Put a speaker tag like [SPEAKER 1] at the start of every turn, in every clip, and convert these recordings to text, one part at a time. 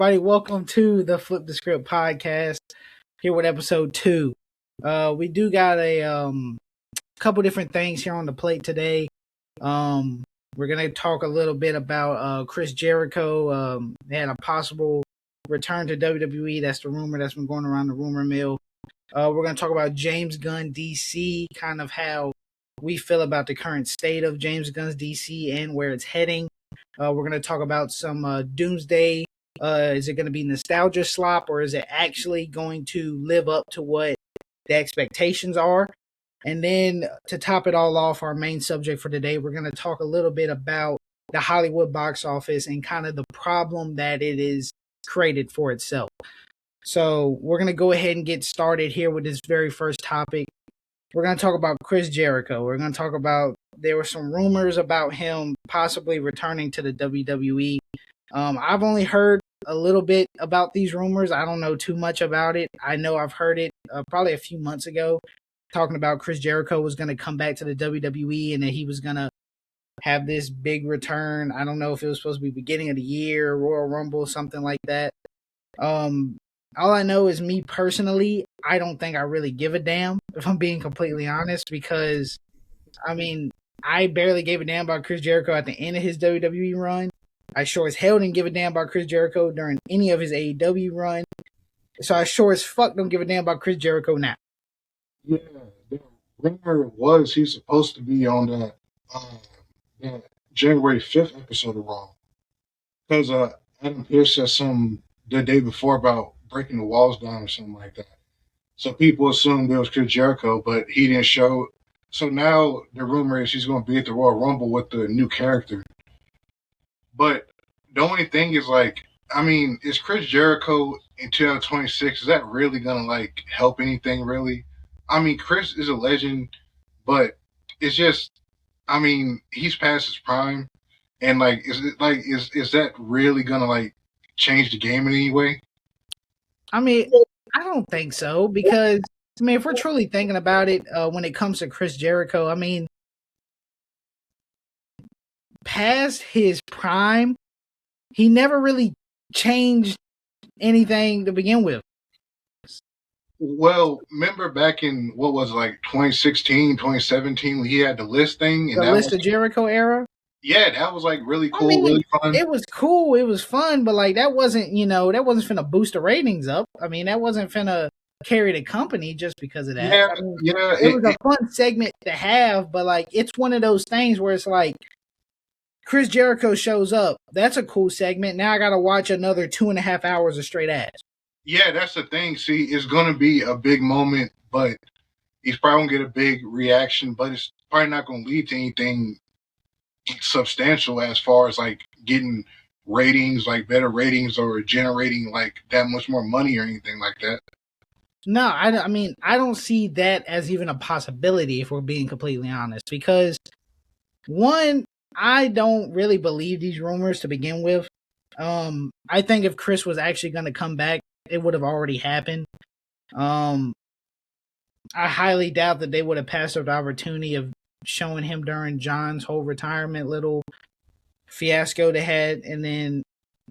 [SPEAKER 1] Everybody, welcome to the Flip the Script podcast. Here with episode 2. We do got a couple different things here on the plate today. We're gonna talk a little bit about Chris Jericho. They had a possible return to WWE. That's the rumor that's been going around the rumor mill. We're gonna talk about James Gunn DC, kind of how we feel about the current state of James Gunn's DC and where it's heading. We're gonna talk about some Doomsday. Is it going to be nostalgia slop, or is it actually going to live up to what the expectations are? And then to top it all off, our main subject for today, we're going to talk a little bit about the Hollywood box office and kind of the problem that it is created for itself. So we're going to go ahead and get started here with this very first topic. We're going to talk about Chris Jericho. We're going to talk about, there were some rumors about him possibly returning to the WWE. I've only heard a little bit about these rumors. I don't know too much about it. I know I've heard it probably a few months ago, talking about Chris Jericho was going to come back to the WWE and that he was going to have this big return. I don't know if it was supposed to be beginning of the year, Royal Rumble, something like that. All I know is, me personally, I don't think I really give a damn, if I'm being completely honest, because, I mean, I barely gave a damn about Chris Jericho at the end of his WWE run. I sure as hell didn't give a damn about Chris Jericho during any of his AEW run. So I sure as fuck don't give a damn about Chris Jericho now.
[SPEAKER 2] Yeah, the rumor was he's supposed to be on that January 5th episode of Raw. Because Adam Pearce said the day before about breaking the walls down or something like that. So people assumed it was Chris Jericho, but he didn't show. So now the rumor is he's going to be at the Royal Rumble with the new character. But the only thing is, is Chris Jericho in 2026, is that really going to, help anything, really? I mean, Chris is a legend, but it's just, he's past his prime. And, is that really going to, change the game in any way?
[SPEAKER 1] I mean, I don't think so, because, if we're truly thinking about it, when it comes to Chris Jericho, past his prime, he never really changed anything to begin with.
[SPEAKER 2] Well, remember back in, 2016, 2017, when he had the list thing?
[SPEAKER 1] And the List of Jericho era?
[SPEAKER 2] Yeah, that was, really cool, really fun.
[SPEAKER 1] It was cool, it was fun, but, that wasn't, that wasn't finna boost the ratings up. That wasn't finna carry the company just because of that. It was a fun segment to have, but, it's one of those things where it's Chris Jericho shows up. That's a cool segment. Now I got to watch another 2.5 hours of straight ass.
[SPEAKER 2] Yeah, that's the thing. See, it's going to be a big moment, but he's probably going to get a big reaction, but it's probably not going to lead to anything substantial as far as getting ratings, better ratings, or generating that much more money or anything like that.
[SPEAKER 1] No, I don't see that as even a possibility, if we're being completely honest, because one, I don't really believe these rumors to begin with. I think if Chris was actually going to come back, it would have already happened. I highly doubt that they would have passed up the opportunity of showing him during John's whole retirement little fiasco they had. And then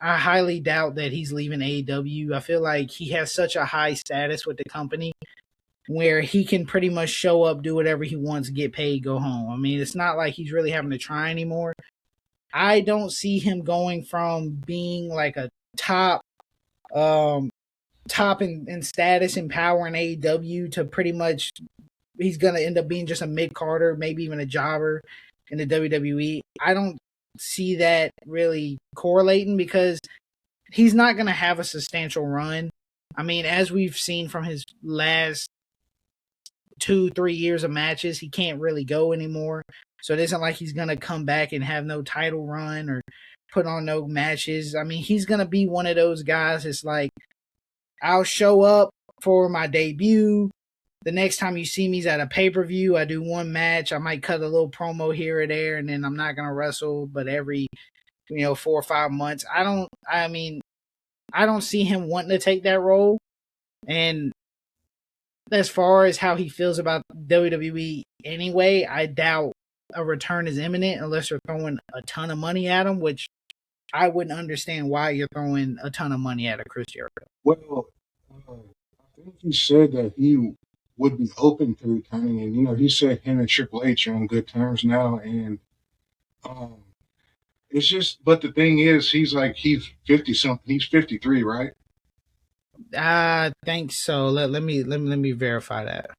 [SPEAKER 1] I highly doubt that he's leaving AEW. I feel like he has such a high status with the company where he can pretty much show up, do whatever he wants, get paid, go home. It's not like he's really having to try anymore. I don't see him going from being a top in status and power in AEW to pretty much he's going to end up being just a mid-carder, maybe even a jobber in the WWE. I don't see that really correlating, because he's not going to have a substantial run. As we've seen from his last 2-3 years of matches, he can't really go anymore. So it isn't like he's going to come back and have no title run or put on no matches. He's going to be one of those guys. It's I'll show up for my debut. The next time you see me is at a pay-per-view. I do one match. I might cut a little promo here or there, and then I'm not going to wrestle, but every, 4 or 5 months. I don't see him wanting to take that role. And as far as how he feels about WWE anyway, I doubt a return is imminent unless they're throwing a ton of money at him, which I wouldn't understand why you're throwing a ton of money at a Chris Jericho.
[SPEAKER 2] Well, I think he said that he would be open to returning, and he said him and Triple H are on good terms now, and um, it's just. But the thing is, he's 50 something. He's 53, right?
[SPEAKER 1] I think so. Let me verify that.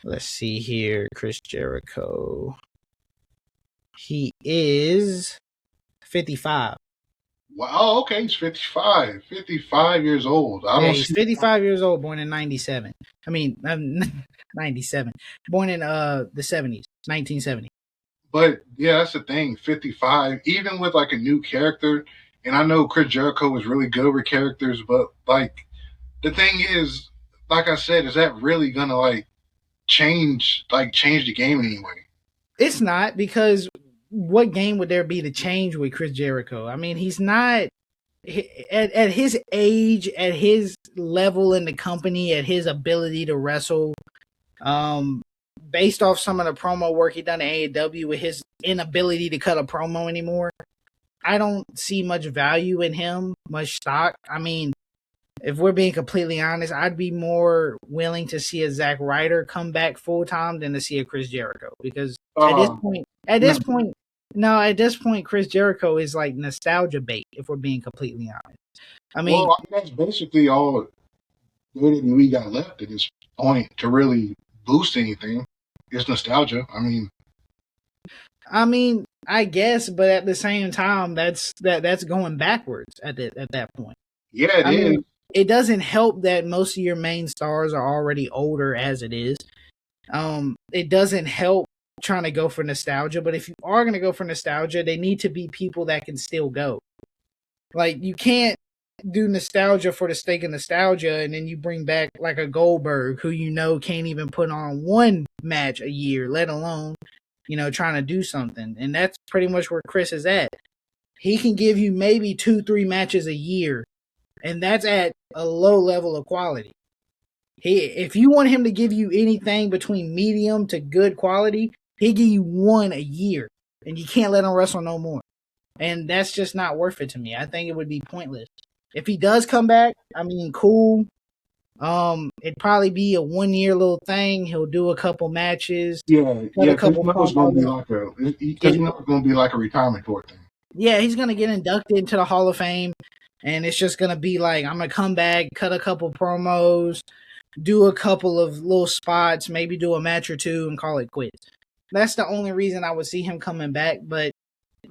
[SPEAKER 1] Let's see here, Chris Jericho. He is 55.
[SPEAKER 2] Wow. Okay, he's 55. 55 years old. I
[SPEAKER 1] Yeah,
[SPEAKER 2] don't
[SPEAKER 1] he's
[SPEAKER 2] see.
[SPEAKER 1] 55 years old, born in 97. I mean, 97. Born in the 70s, 1970.
[SPEAKER 2] But yeah, that's the thing. 55, even with like a new character, and I know Chris Jericho was really good with characters, but like the thing is, like I said, is that really gonna change the game anyway?
[SPEAKER 1] It's not, because what game would there be to change with Chris Jericho? I mean, he's not at his age, at his level in the company, at his ability to wrestle. Um, Based off some of the promo work he done at AEW, with his inability to cut a promo anymore, I don't see much value in him, much stock. I mean, if we're being completely honest, I'd be more willing to see a Zack Ryder come back full time than to see a Chris Jericho, because at this
[SPEAKER 2] Um,
[SPEAKER 1] point,
[SPEAKER 2] no,
[SPEAKER 1] at this point, Chris Jericho is like nostalgia bait. If we're being completely honest, I mean,
[SPEAKER 2] well, that's basically all WWE got left at this point to really boost anything. It's nostalgia.
[SPEAKER 1] I mean, I guess, but at the same time, that's going backwards at that point.
[SPEAKER 2] Yeah, it
[SPEAKER 1] I
[SPEAKER 2] is.
[SPEAKER 1] mean, it doesn't help that most of your main stars are already older as it is. It doesn't help trying to go for nostalgia, but if you are going to go for nostalgia, they need to be people that can still go. Like, you can't do nostalgia for the sake of nostalgia and then you bring back like a Goldberg who can't even put on one match a year, let alone trying to do something. And that's pretty much where Chris is at. He can give you maybe 2-3 matches a year, and that's at a low level of quality. If you want him to give you anything between medium to good quality, he'll give you one a year, and you can't let him wrestle no more. And that's just not worth it to me. I think it would be pointless. If he does come back, I mean, cool. It'd probably be a 1-year little thing. He'll do a couple matches,
[SPEAKER 2] Yeah,
[SPEAKER 1] cut a
[SPEAKER 2] because
[SPEAKER 1] couple
[SPEAKER 2] it's gonna be
[SPEAKER 1] promos.
[SPEAKER 2] like a retirement tour thing.
[SPEAKER 1] Yeah, he's gonna get inducted into the Hall of Fame, and it's just gonna be like, I'm gonna come back, cut a couple promos, do a couple of little spots, maybe do a match or two, and call it quits. That's the only reason I would see him coming back. But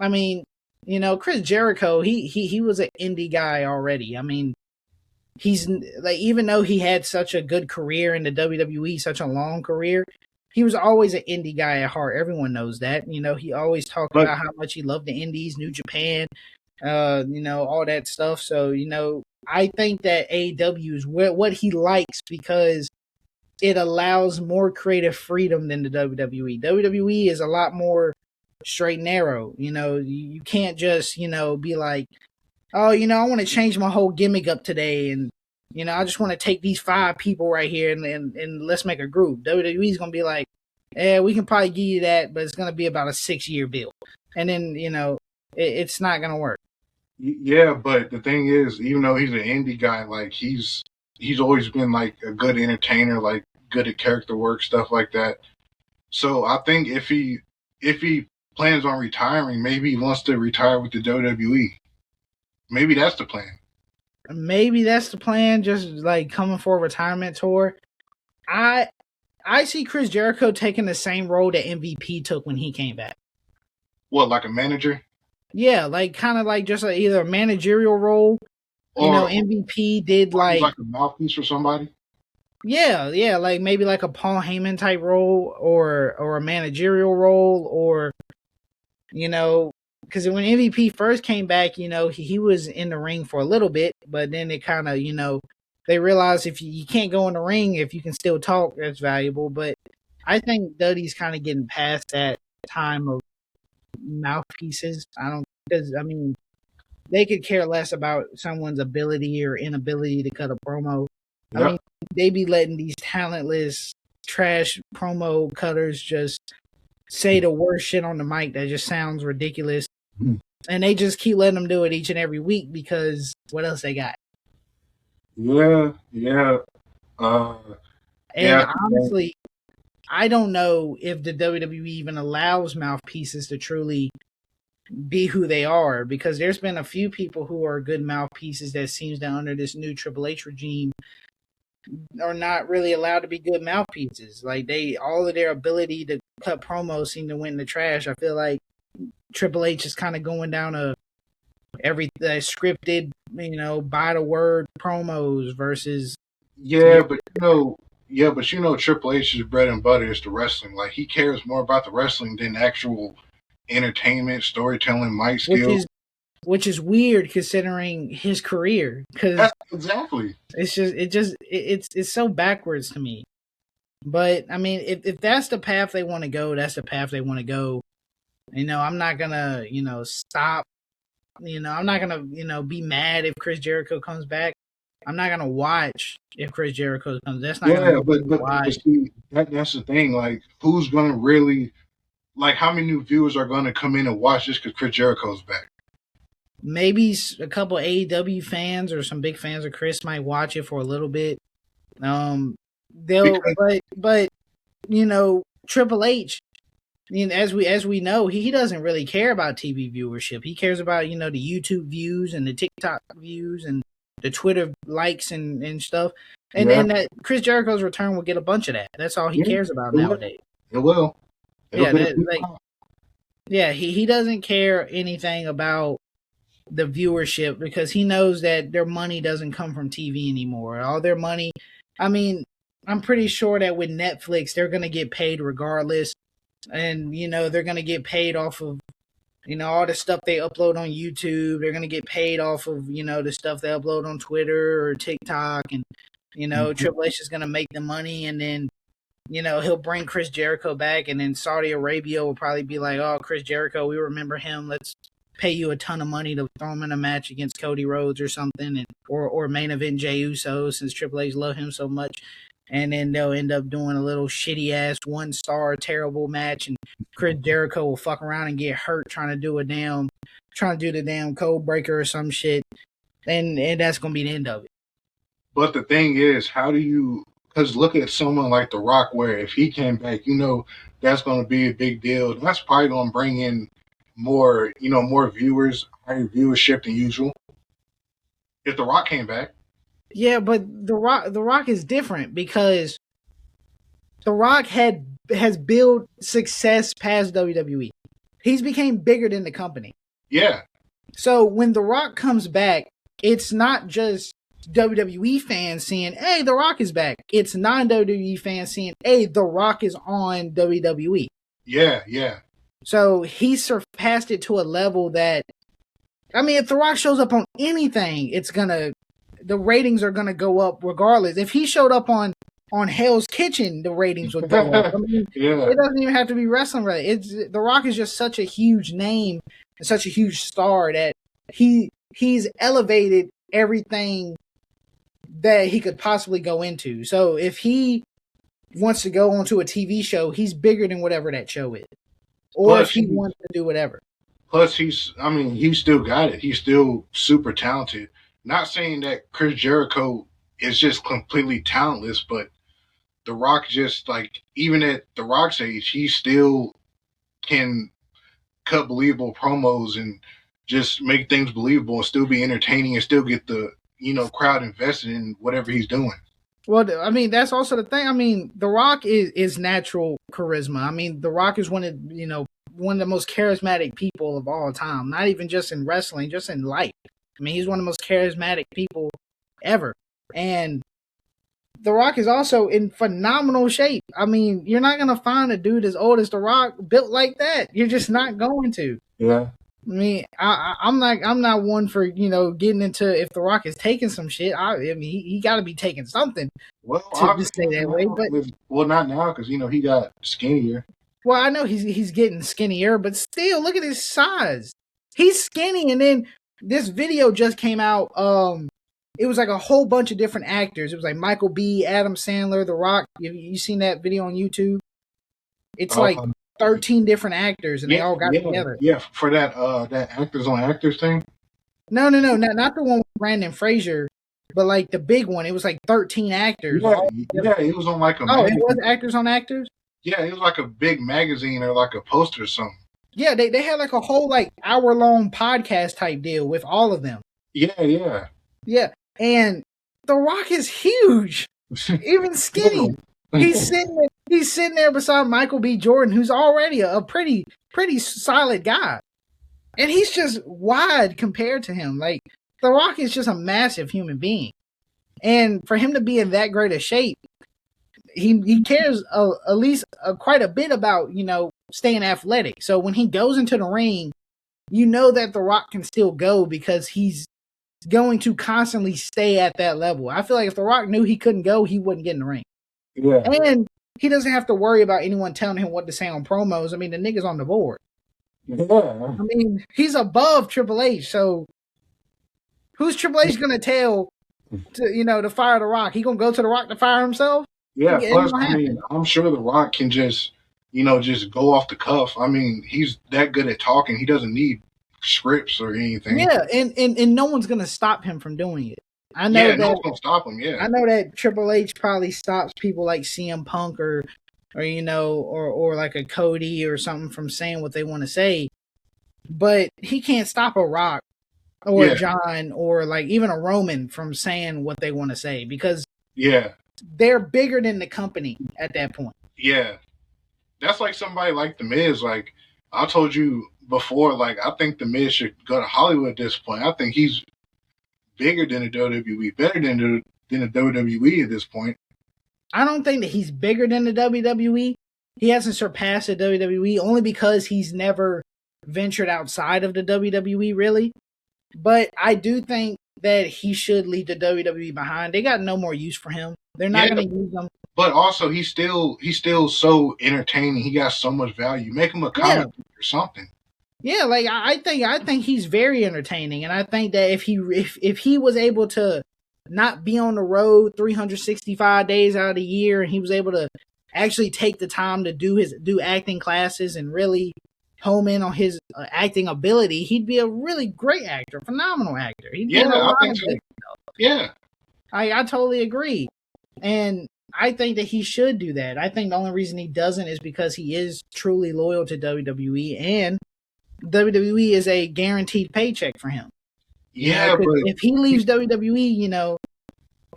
[SPEAKER 1] I mean, Chris Jericho, he was an indie guy already. I mean, he's like, even though he had such a good career in the WWE, such a long career, he was always an indie guy at heart. Everyone knows that. He always talked
[SPEAKER 2] But
[SPEAKER 1] about how much he loved the indies, New Japan, all that stuff. So, I think that AEW is what he likes, because it allows more creative freedom than the WWE. WWE is a lot more straight and narrow. You can't just, be like, oh, I want to change my whole gimmick up today, and I just want to take these 5 people right here and let's make a group. WWE's gonna be like, yeah, we can probably give you that, but it's gonna be about a 6-year build, and then it's not gonna work.
[SPEAKER 2] yeah, but the thing is, even though he's an indie guy, like he's always been like a good entertainer, like good at character work, stuff like that. So I think if he plans on retiring, maybe he wants to retire with the WWE. Maybe that's the plan.
[SPEAKER 1] Maybe that's the plan, just like coming for a retirement tour. I see Chris Jericho taking the same role that MVP took when he came back.
[SPEAKER 2] What, like a manager?
[SPEAKER 1] Yeah, like kind of like just either a managerial role.
[SPEAKER 2] Or
[SPEAKER 1] MVP did
[SPEAKER 2] or he's
[SPEAKER 1] like,
[SPEAKER 2] like a mouthpiece for somebody?
[SPEAKER 1] yeah, like maybe like a Paul Heyman type role, or a managerial role, or because when MVP first came back, he was in the ring for a little bit, but then it kind of, they realized if you can't go in the ring, if you can still talk, that's valuable. But I think Duddy's kind of getting past that time of mouthpieces. Because I mean, they could care less about someone's ability or inability to cut a promo. I
[SPEAKER 2] Yep.
[SPEAKER 1] mean, they be letting these talentless trash promo cutters just say the worst shit on the mic that just sounds ridiculous.
[SPEAKER 2] Mhm.
[SPEAKER 1] And they just keep letting them do it each and every week because what else they got?
[SPEAKER 2] Yeah, yeah. Uh,
[SPEAKER 1] And
[SPEAKER 2] yeah,
[SPEAKER 1] honestly, I don't know if the WWE even allows mouthpieces to truly be who they are, because there's been a few people who are good mouthpieces that seems that under this new Triple H regime are not really allowed to be good mouthpieces. Like they, all of their ability to cut promos seem to went in the trash. I feel like Triple H is kind of going down every scripted, by the word promos versus
[SPEAKER 2] yeah, but Triple H's bread and butter is the wrestling. Like he cares more about the wrestling than actual entertainment, storytelling, mic
[SPEAKER 1] which
[SPEAKER 2] skill.
[SPEAKER 1] is which is weird considering his career, because
[SPEAKER 2] That's exactly.
[SPEAKER 1] it's so backwards to me. But I mean, if that's the path they want to go, that's the path they want to go. I'm not gonna stop. I'm not gonna be mad if Chris Jericho comes back. I'm not gonna watch if Chris Jericho comes. That's not gonna
[SPEAKER 2] Yeah,
[SPEAKER 1] make
[SPEAKER 2] but
[SPEAKER 1] me
[SPEAKER 2] but
[SPEAKER 1] watch.
[SPEAKER 2] but see, that's the thing. Like, who's gonna really like? How many new viewers are gonna come in and watch just because Chris Jericho's back?
[SPEAKER 1] Maybe a couple AEW fans or some big fans of Chris might watch it for a little bit. They'll,
[SPEAKER 2] Because
[SPEAKER 1] but Triple H. As we know, he doesn't really care about TV viewership. He cares about the YouTube views and the TikTok views and the Twitter likes and stuff. And
[SPEAKER 2] yeah,
[SPEAKER 1] then that Chris Jericho's return will get a bunch of that. That's all he
[SPEAKER 2] yeah,
[SPEAKER 1] cares about
[SPEAKER 2] it will.
[SPEAKER 1] nowadays.
[SPEAKER 2] It will. It'll
[SPEAKER 1] Yeah,
[SPEAKER 2] get a
[SPEAKER 1] that
[SPEAKER 2] big
[SPEAKER 1] like
[SPEAKER 2] pop.
[SPEAKER 1] yeah, he doesn't care anything about the viewership because he knows that their money doesn't come from TV anymore. All their money, I mean, I'm pretty sure that with Netflix they're gonna get paid regardless, and they're gonna get paid off of all the stuff they upload on YouTube. They're gonna get paid off of the stuff they upload on Twitter or TikTok, and
[SPEAKER 2] Mhm.
[SPEAKER 1] Triple H is gonna make the money, and then he'll bring Chris Jericho back, and then Saudi Arabia will probably be like, "Oh, Chris Jericho, we remember him. Let's pay you a ton of money to throw him in a match against Cody Rhodes or something, and or main event Jey Uso since Triple H love him so much." And then they'll end up doing a little shitty ass 1-star terrible match, and Chris Jericho will fuck around and get hurt trying to do the damn code breaker or some shit, and that's gonna be the end of it.
[SPEAKER 2] But the thing is, how do you? Because look at someone like The Rock, where if he came back, that's going to be a big deal. That's probably going to bring in more viewers, higher viewership than usual. If The Rock came back,
[SPEAKER 1] Yeah, but the Rock is different because The Rock has built success past WWE. He's became bigger than the company.
[SPEAKER 2] yeah,
[SPEAKER 1] So when The Rock comes back, it's not just WWE fans seeing, "Hey, The Rock is back." It's non-WWE fans seeing, "Hey, The Rock is on WWE."
[SPEAKER 2] yeah.
[SPEAKER 1] So he surpassed it to a level that, I mean, if The Rock shows up on anything, the ratings are gonna go up regardless. If he showed up on Hell's Kitchen, the ratings would go up. I mean,
[SPEAKER 2] Yeah.
[SPEAKER 1] it doesn't even have to be wrestling related. It's The Rock is just such a huge name and such a huge star that he's elevated everything that he could possibly go into. So if he wants to go onto a TV show, he's bigger than whatever that show is. Or if
[SPEAKER 2] Plus,
[SPEAKER 1] he wants to do whatever.
[SPEAKER 2] he's still got it. He's still super talented. Not saying that Chris Jericho is just completely talentless, but The Rock just like even at The Rock's age, he still can cut believable promos and just make things believable and still be entertaining and still get the crowd invested in whatever he's doing.
[SPEAKER 1] Well, I mean, that's also the thing. I mean, The Rock is natural charisma. I mean, The Rock is one of the most charismatic people of all time. Not even just in wrestling, just in life. I mean, he's one of the most charismatic people ever. And The Rock is also in phenomenal shape. I mean, you're not gonna find a dude as old as The Rock built like that. You're just not going to.
[SPEAKER 2] Yeah.
[SPEAKER 1] I mean, I'm not one for getting into if The Rock is taking some shit. I mean, he got to be taking something
[SPEAKER 2] Well,
[SPEAKER 1] to
[SPEAKER 2] obviously
[SPEAKER 1] stay that way. But
[SPEAKER 2] not now because he got skinnier.
[SPEAKER 1] well, I know he's getting skinnier, but still, look at his size. He's skinny, and then this video just came out. It was like a whole bunch of different actors. It was like Michael B, Adam Sandler, The Rock. You seen that video on YouTube? It's like 13 different actors, and they all got together.
[SPEAKER 2] Yeah, for that that actors on actors thing.
[SPEAKER 1] No, not the one with Brandon Fraser, but like the big one. It was like 13 actors.
[SPEAKER 2] Yeah, yeah, it was on like a
[SPEAKER 1] Oh, it
[SPEAKER 2] magazine.
[SPEAKER 1] was actors on actors?
[SPEAKER 2] Yeah, it was like a big magazine or like a poster or something.
[SPEAKER 1] Yeah, they had like a whole like hour-long podcast type deal with all of them.
[SPEAKER 2] Yeah.
[SPEAKER 1] Yeah, and The Rock is huge, even skinny. He's sitting there beside Michael B. Jordan, who's already a pretty solid guy, and he's just wide compared to him. Like The Rock is just a massive human being, and for him to be in that great a shape, he cares at least quite a bit about staying athletic. So when he goes into the ring, you know that The Rock can still go because he's going to constantly stay at that level. I feel like if The Rock knew he couldn't go, he wouldn't get in the ring.
[SPEAKER 2] Yeah.
[SPEAKER 1] And he doesn't have to worry about anyone telling him what to say on promos. I mean, the nigga's on the board.
[SPEAKER 2] Yeah.
[SPEAKER 1] I mean, he's above Triple H. So who's Triple H going to tell to fire The Rock? He going to go to The Rock to fire himself?
[SPEAKER 2] Yeah. Plus, I mean, I'm sure The Rock can just go off the cuff. I mean, he's that good at talking. He doesn't need scripts or anything.
[SPEAKER 1] Yeah, and no one's gonna stop him from doing it. I know that
[SPEAKER 2] no one's gonna stop him. Yeah,
[SPEAKER 1] I know that Triple H probably stops people like CM Punk or like a Cody or something from saying what they want to say, but he can't stop a Rock or a John or like even a Roman from saying what they want to say because they're bigger than the company at that point.
[SPEAKER 2] Yeah, that's like somebody like The Miz. Like I told you before, like I think The Miz should go to Hollywood at this point. I think he's bigger than the WWE, better than the WWE at this point.
[SPEAKER 1] I don't think that he's bigger than the WWE. He hasn't surpassed the WWE only because he's never ventured outside of the WWE, really. But I do think that he should leave the WWE behind. They got no more use for him. They're not going to use him.
[SPEAKER 2] But also, he's still so entertaining. He got so much value. Make him a comic book or something.
[SPEAKER 1] Yeah, like I think he's very entertaining, and I think that if he was able to not be on the road 365 days out of the year, and he was able to actually take the time to do acting classes and really home in on his acting ability, he'd be a really great actor, phenomenal actor.
[SPEAKER 2] I think so. Yeah,
[SPEAKER 1] I totally agree, and I think that he should do that. I think the only reason he doesn't is because he is truly loyal to WWE, and WWE is a guaranteed paycheck for him.
[SPEAKER 2] Yeah, but
[SPEAKER 1] if he leaves WWE,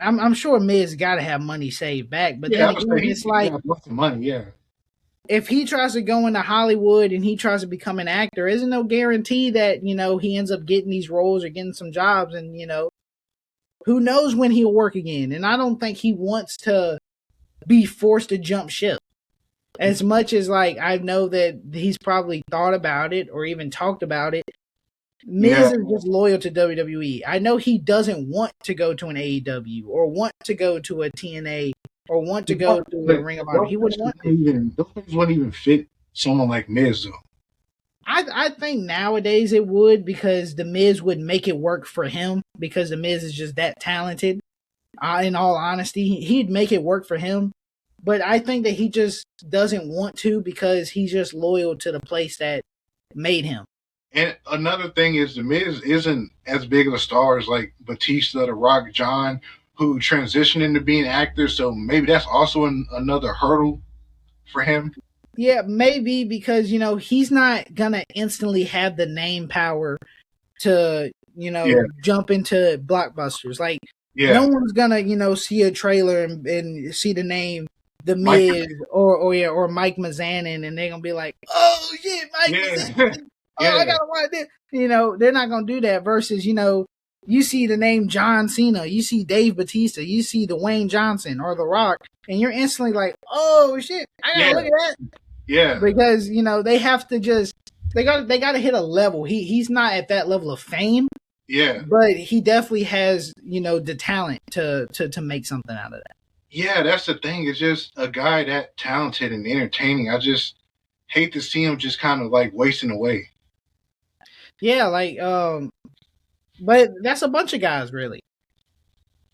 [SPEAKER 1] I'm sure Miz got to have money saved back. But then again, it's like
[SPEAKER 2] money. Yeah.
[SPEAKER 1] If he tries to go into Hollywood and he tries to become an actor, isn't no guarantee that he ends up getting these roles or getting some jobs, and who knows when he'll work again. And I don't think he wants to be forced to jump ship. As much as like I know that he's probably thought about it or even talked about it, Miz is just loyal to WWE. I know he doesn't want to go to an AEW or want to go to a TNA or want to go to a Ring of Honor. He wouldn't want to.
[SPEAKER 2] Those things wouldn't even fit someone like Miz, though.
[SPEAKER 1] I think nowadays it would, because the Miz would make it work for him, because the Miz is just that talented. In all honesty, he'd make it work for him. But I think that he just doesn't want to, because he's just loyal to the place that made him.
[SPEAKER 2] And another thing is, The Miz isn't as big of a star as like Batista, The Rock, John, who transitioned into being actors. So maybe that's also another hurdle for him.
[SPEAKER 1] Yeah, maybe, because, he's not going to instantly have the name power to, jump into blockbusters. Like, no one's going to, see a trailer and see the name The Miz or Mike Mizanin, and they're going to be like, oh, shit, Mike Mizanin. Oh, I got to watch this. They're not going to do that versus, you see the name John Cena, you see Dave Batista, you see Dwayne Johnson or The Rock, and you're instantly like, oh, shit, I got to look at that.
[SPEAKER 2] Yeah.
[SPEAKER 1] Because, they have to just, they got to hit a level. He's not at that level of fame.
[SPEAKER 2] Yeah.
[SPEAKER 1] But he definitely has, the talent to make something out of that.
[SPEAKER 2] Yeah, that's the thing. It's just a guy that talented and entertaining. I just hate to see him just kind of like wasting away.
[SPEAKER 1] Yeah, like, but that's a bunch of guys, really,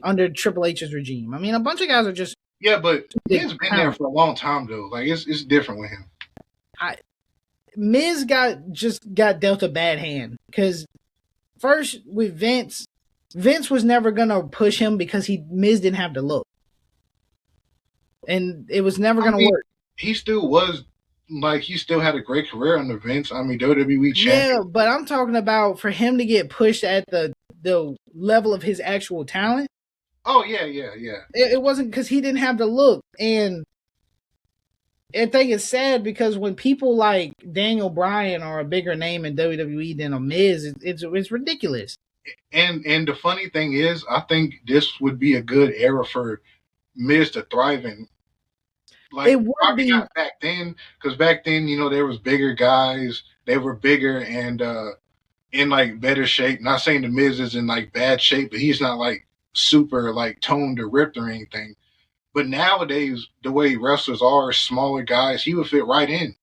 [SPEAKER 1] under Triple H's regime. I mean, a bunch of guys are just...
[SPEAKER 2] Yeah, but he's been there for a long time, though. Like, it's different with him.
[SPEAKER 1] Miz got dealt a bad hand because first with Vince was never gonna push him because Miz didn't have the look, and it was never
[SPEAKER 2] I
[SPEAKER 1] gonna
[SPEAKER 2] mean,
[SPEAKER 1] work.
[SPEAKER 2] he still was like he still had a great career under Vince. I mean, WWE
[SPEAKER 1] Yeah,
[SPEAKER 2] champion.
[SPEAKER 1] but I'm talking about for him to get pushed at the level of his actual talent.
[SPEAKER 2] Oh yeah, yeah, yeah.
[SPEAKER 1] It wasn't because he didn't have the look, and I think it's sad because when people like Daniel Bryan are a bigger name in WWE than a Miz, it's ridiculous.
[SPEAKER 2] And the funny thing is, I think this would be a good era for Miz to thrive in. Like
[SPEAKER 1] It would
[SPEAKER 2] probably
[SPEAKER 1] be
[SPEAKER 2] not back then, because back then, there was bigger guys. They were bigger and in like better shape. Not saying the Miz is in like bad shape, but he's not like super like toned or ripped or anything. But nowadays, the way wrestlers are, smaller guys, he would fit right in.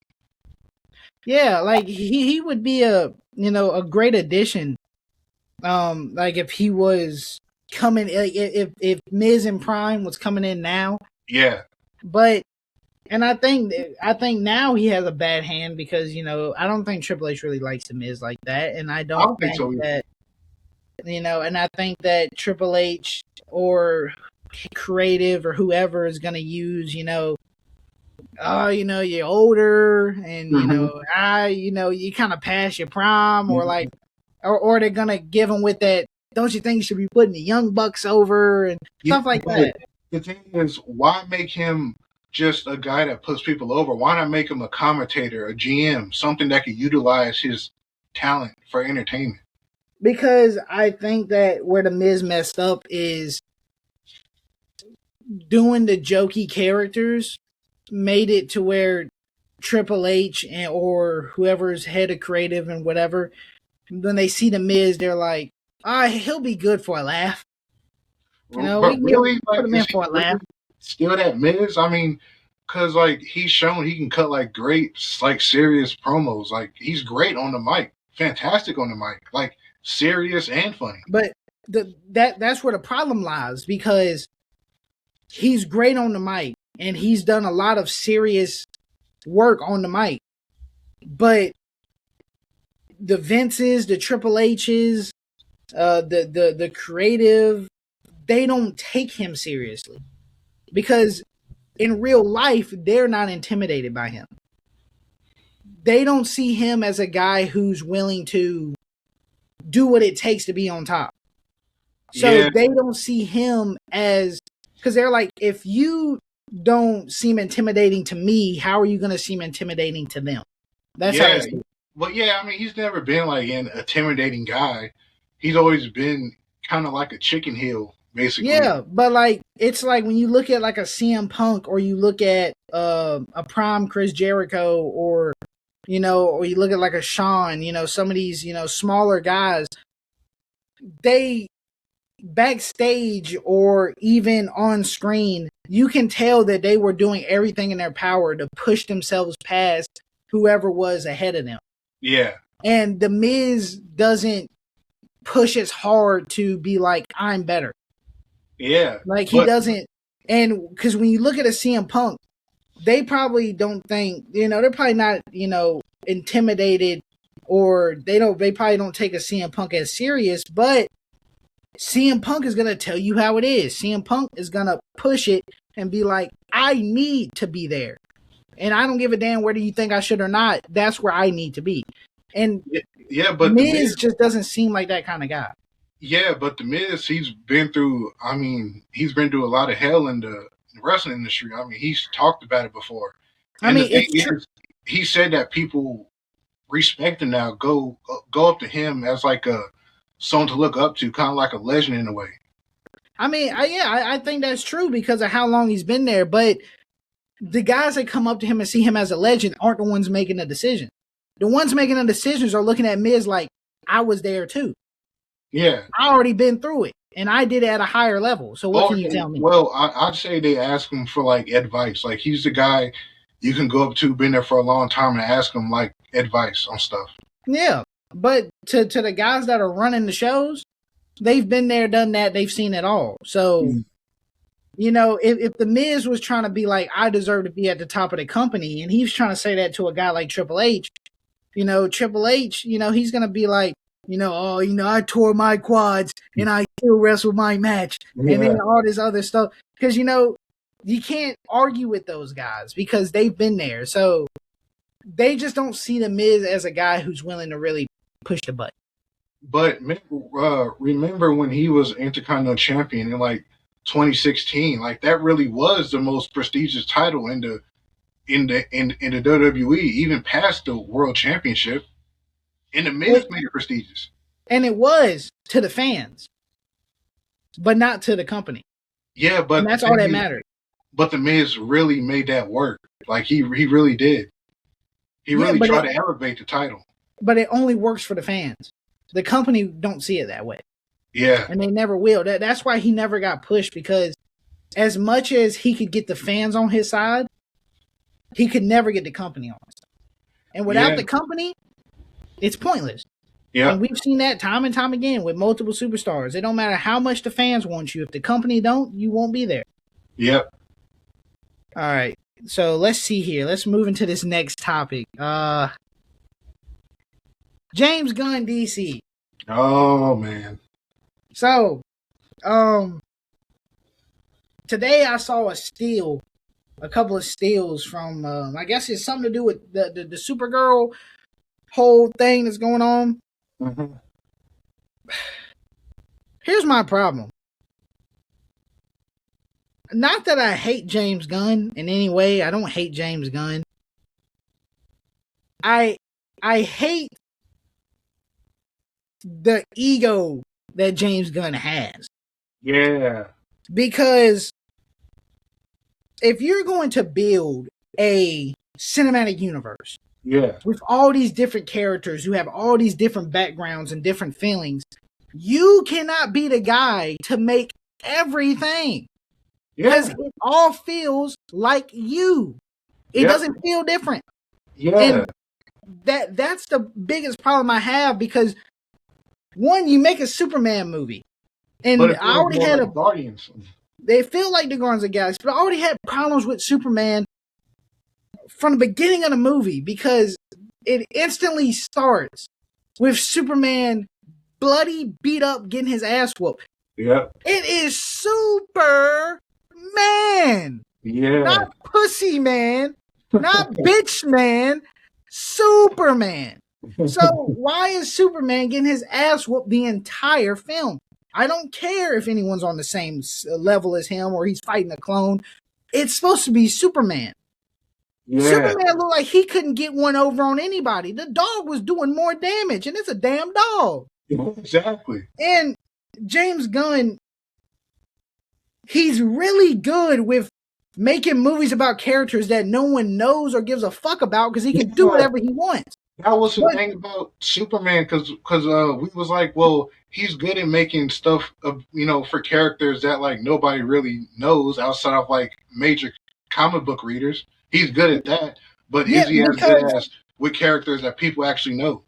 [SPEAKER 1] yeah, like he would be a great addition. Like if he was coming, like, if Miz and Prime was coming in now,
[SPEAKER 2] Yeah,
[SPEAKER 1] but and I think now he has a bad hand because I don't think Triple H really likes the Miz like that, and I
[SPEAKER 2] I
[SPEAKER 1] don't
[SPEAKER 2] don't think
[SPEAKER 1] think
[SPEAKER 2] so either.
[SPEAKER 1] that and I think that Triple H or creative or whoever is going to use oh, you're older and
[SPEAKER 2] Mm-hmm.
[SPEAKER 1] you kind of past your prime or like or they're gonna give him with that. Don't you think you should be putting the young bucks over and
[SPEAKER 2] Yeah,
[SPEAKER 1] stuff like
[SPEAKER 2] but
[SPEAKER 1] that?
[SPEAKER 2] the thing is, why make him just a guy that puts people over? Why not make him a commentator, a GM, something that could utilize his talent for entertainment?
[SPEAKER 1] Because I think that where the Miz messed up is doing the jokey characters made it to where Triple H or whoever's head of creative and whatever, when they see the Miz, they're like, he'll be good for a laugh.
[SPEAKER 2] But
[SPEAKER 1] We can
[SPEAKER 2] really,
[SPEAKER 1] put
[SPEAKER 2] like,
[SPEAKER 1] him
[SPEAKER 2] is
[SPEAKER 1] in
[SPEAKER 2] he
[SPEAKER 1] for a laugh.
[SPEAKER 2] really still that Miz? I mean, because like he's shown he can cut like great, like serious promos. Like he's great on the mic, fantastic on the mic, like serious and funny.
[SPEAKER 1] But that's where the problem lies because he's great on the mic and he's done a lot of serious work on the mic. But the Vinces, the Triple H's, the creative, they don't take him seriously because in real life they're not intimidated by him. They don't see him as a guy who's willing to do what it takes to be on top. So
[SPEAKER 2] Yeah,
[SPEAKER 1] they don't see him as because they're like, if you don't seem intimidating to me, how are you going to seem intimidating to them? That's how they
[SPEAKER 2] yeah.
[SPEAKER 1] see it.
[SPEAKER 2] But yeah, I mean, he's never been like an intimidating guy. He's always been kind of like a chicken heel, basically.
[SPEAKER 1] Yeah, but like it's like when you look at like a CM Punk or you look at a prime Chris Jericho or you look at like a Shawn, some of these smaller guys, they backstage or even on screen, you can tell that they were doing everything in their power to push themselves past whoever was ahead of them.
[SPEAKER 2] Yeah,
[SPEAKER 1] And the Miz doesn't push as hard to be like, I'm better.
[SPEAKER 2] yeah.
[SPEAKER 1] Like he
[SPEAKER 2] But
[SPEAKER 1] doesn't. And because when you look at a CM Punk, they probably don't think, they're probably not, intimidated or they probably don't take a CM Punk as serious, but CM Punk is going to tell you how it is. CM Punk is going to push it and be like, I need to be there. And I don't give a damn whether you think I should or not. That's where I need to be. And
[SPEAKER 2] yeah, but the
[SPEAKER 1] Miz
[SPEAKER 2] Miz,
[SPEAKER 1] just doesn't seem like that kind of guy.
[SPEAKER 2] yeah, but the Miz, he's been through. I mean, he's been through a lot of hell in the wrestling industry. I mean, he's talked about it before.
[SPEAKER 1] I
[SPEAKER 2] And the
[SPEAKER 1] mean,
[SPEAKER 2] thing
[SPEAKER 1] it's true.
[SPEAKER 2] is, he said that people respect him now. Go up to him as like a someone to look up to, kind of like a legend in a way.
[SPEAKER 1] I mean, I think that's true because of how long he's been there. But the guys that come up to him and see him as a legend aren't the ones making the decision. The ones making the decisions are looking at Miz like, I was there too.
[SPEAKER 2] Yeah.
[SPEAKER 1] I already been through it, and I did it at a higher level. So what
[SPEAKER 2] Oh,
[SPEAKER 1] can you tell me?
[SPEAKER 2] well, I'd say they ask him for like advice. Like he's the guy you can go up to, been there for a long time, and ask him like advice on stuff.
[SPEAKER 1] Yeah, but to the guys that are running the shows, they've been there, done that. They've seen it all. So if the Miz was trying to be like, I deserve to be at the top of the company, and he's trying to say that to a guy like Triple H, Triple H, he's gonna be like, oh, I tore my quads and I still wrestled my match, and then all this other stuff, because you can't argue with those guys because they've been there, so they just don't see the Miz as a guy who's willing to really push the button.
[SPEAKER 2] But remember when he was Intercontinental Champion in like 2016? Like that really was the most prestigious title in the WWE, even past the World Championship. And the Miz made it prestigious.
[SPEAKER 1] And it was to the fans, but not to the company.
[SPEAKER 2] Yeah, but
[SPEAKER 1] and that's all that mattered.
[SPEAKER 2] But the Miz really made that work. Like he really did. He really tried to elevate the title. But
[SPEAKER 1] it only works for the fans. The company don't see it that way.
[SPEAKER 2] Yeah.
[SPEAKER 1] And they never will. That's why he never got pushed, because as much as he could get the fans on his side, he could never get the company on his side. And without the company, it's pointless.
[SPEAKER 2] Yeah.
[SPEAKER 1] And we've seen that time and time again with multiple superstars. It don't matter how much the fans want you. If the company don't, you won't be there.
[SPEAKER 2] Yep.
[SPEAKER 1] All right. So let's see here. Let's move into this next topic. James Gunn, DC.
[SPEAKER 2] Oh, man.
[SPEAKER 1] So, today I saw a couple of steals from, I guess it's something to do with the Supergirl whole thing that's going on.
[SPEAKER 2] Mm-hmm.
[SPEAKER 1] Here's my problem. Not that I hate James Gunn in any way. I don't hate James Gunn. I hate the ego that James Gunn has.
[SPEAKER 2] Yeah.
[SPEAKER 1] Because if you're going to build a cinematic universe, with all these different characters who have all these different backgrounds and different feelings, you cannot be the guy to make everything. Because it all feels like you. It doesn't feel different.
[SPEAKER 2] Yeah.
[SPEAKER 1] And that's the biggest problem I have, because one, you make a Superman movie, and I already had
[SPEAKER 2] Guardians.
[SPEAKER 1] They feel like the Guardians of the Galaxy, but I already had problems with Superman from the beginning of the movie, because it instantly starts with Superman bloody, beat up, getting his ass whooped.
[SPEAKER 2] Yeah.
[SPEAKER 1] It is Superman.
[SPEAKER 2] Yeah.
[SPEAKER 1] Not pussy man. Not bitch man. Superman. So why is Superman getting his ass whooped the entire film? I don't care if anyone's on the same level as him or he's fighting a clone. It's supposed to be Superman. Yeah. Superman looked like he couldn't get one over on anybody. The dog was doing more damage, and it's a damn dog.
[SPEAKER 2] Exactly.
[SPEAKER 1] And James Gunn, he's really good with making movies about characters that no one knows or gives a fuck about, because he can do whatever he wants.
[SPEAKER 2] That was the thing about Superman, because we was like, well, he's good at making stuff for characters that like nobody really knows outside of like major comic book readers. He's good at that, but is he as good as with characters that people actually know?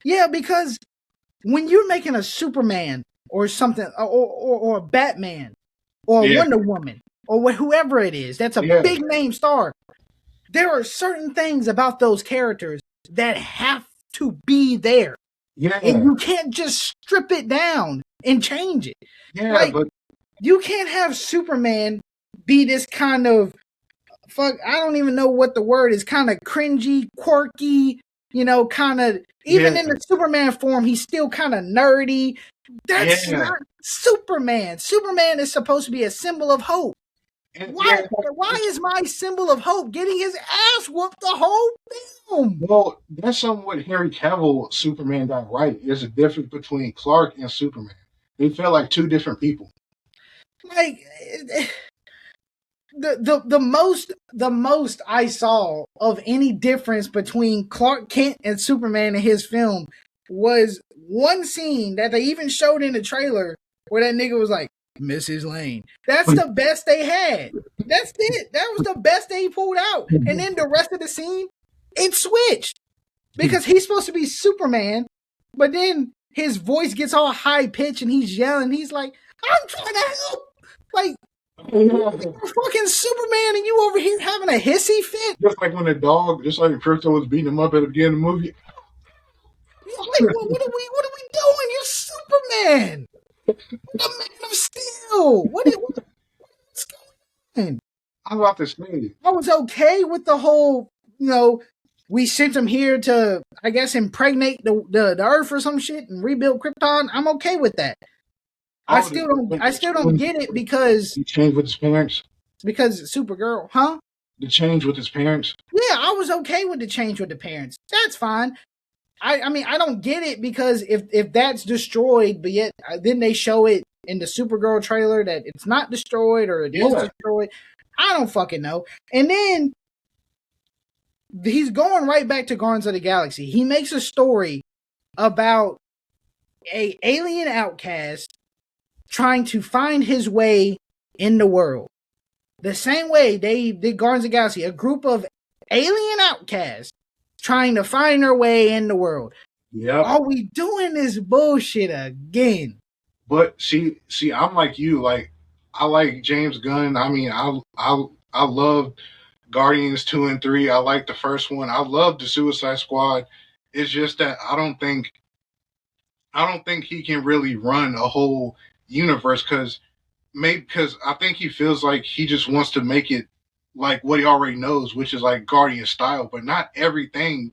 [SPEAKER 2] Yeah, because when you're making a Superman or something, or a Batman or a Wonder Woman or whoever it is, that's a big name star, there are certain things about those characters that have to be there. Yeah. And you can't just strip it down and change it. Yeah, but you can't have Superman be this kind of I don't even know what the word is, kind of cringy, quirky, kind of, even in the Superman form, he's still kind of nerdy. That's not Superman. Superman is supposed to be a symbol of hope. Why is my symbol of hope getting his ass whooped the whole film? Well, that's something what Henry Cavill Superman got right. There's a difference between Clark and Superman. They felt like two different people.
[SPEAKER 1] Like the most I saw of any difference between Clark Kent and Superman in his film was one scene that they even showed in the trailer where that nigga was like, Mrs. Lane. That's the best they had. That's it. That was the best they pulled out. And then the rest of the scene, it switched. Because he's supposed to be Superman, but then his voice gets all high pitched and he's yelling. He's like, I'm trying to help. Like,
[SPEAKER 2] Yeah.
[SPEAKER 1] You're fucking Superman and you over here having a hissy fit?
[SPEAKER 2] Just like when the dog, just like when Crypto was beating him up at the beginning of the movie.
[SPEAKER 1] Like, what are we doing? You're Superman, the Man of Steel. What's going on?
[SPEAKER 2] I'm about to say.
[SPEAKER 1] I was okay with the whole, we sent him here to, I guess, impregnate the Earth or some shit and rebuild Krypton. I'm okay with that. I still don't get it because
[SPEAKER 2] he changed with his parents.
[SPEAKER 1] Because Supergirl, huh?
[SPEAKER 2] The change with his parents.
[SPEAKER 1] Yeah, I was okay with the change with the parents. That's fine. I mean, I don't get it because if that's destroyed, but yet then they show it in the Supergirl trailer that it's not destroyed or it is destroyed. I don't fucking know. And then he's going right back to Guardians of the Galaxy. He makes a story about a alien outcast trying to find his way in the world. The same way they did Guardians of the Galaxy, a group of alien outcasts trying to find their way in the world.
[SPEAKER 2] Yeah.
[SPEAKER 1] Are we doing this bullshit again?
[SPEAKER 2] But see, I'm like you. Like, I like James Gunn. I mean, I love Guardians 2 and 3. I like the first one. I love the Suicide Squad. It's just that I don't think he can really run a whole universe because I think he feels like he just wants to make it like what he already knows, which is like Guardian style. But not everything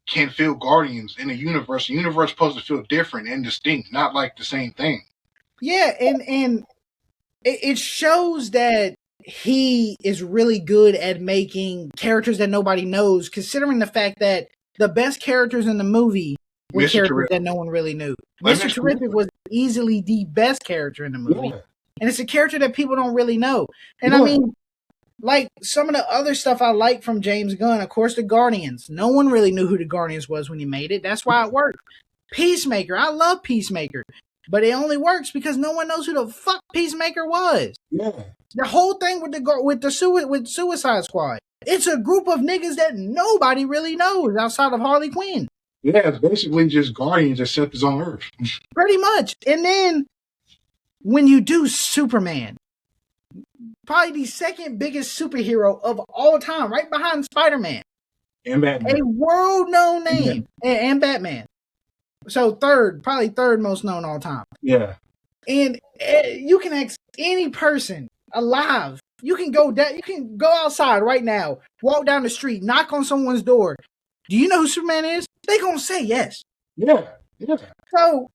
[SPEAKER 2] can feel Guardians in a universe. The universe is supposed to feel different and distinct, not like the same thing.
[SPEAKER 1] Yeah, and it shows that he is really good at making characters that nobody knows, considering the fact that the best characters in the movie were characters that no one really knew. Mr. Terrific was easily the best character in the movie. Yeah. And it's a character that people don't really know. And I mean, like some of the other stuff I like from James Gunn, of course, the Guardians. No one really knew who the Guardians was when he made it. That's why it worked. Peacemaker. I love Peacemaker. But it only works because no one knows who the fuck Peacemaker was.
[SPEAKER 2] Yeah.
[SPEAKER 1] The whole thing with Suicide Squad. It's a group of niggas that nobody really knows outside of Harley Quinn.
[SPEAKER 2] Yeah, it's basically just Guardians except it's on Earth.
[SPEAKER 1] Pretty much. And then when you do Superman, probably the second biggest superhero of all time, right behind Spider-Man.
[SPEAKER 2] And Batman.
[SPEAKER 1] A world-known name. And Batman. So probably third most known all time.
[SPEAKER 2] Yeah.
[SPEAKER 1] And you can ask any person alive. You can go outside right now, walk down the street, knock on someone's door. Do you know who Superman is? They gonna say yes.
[SPEAKER 2] Yeah. Yeah.
[SPEAKER 1] So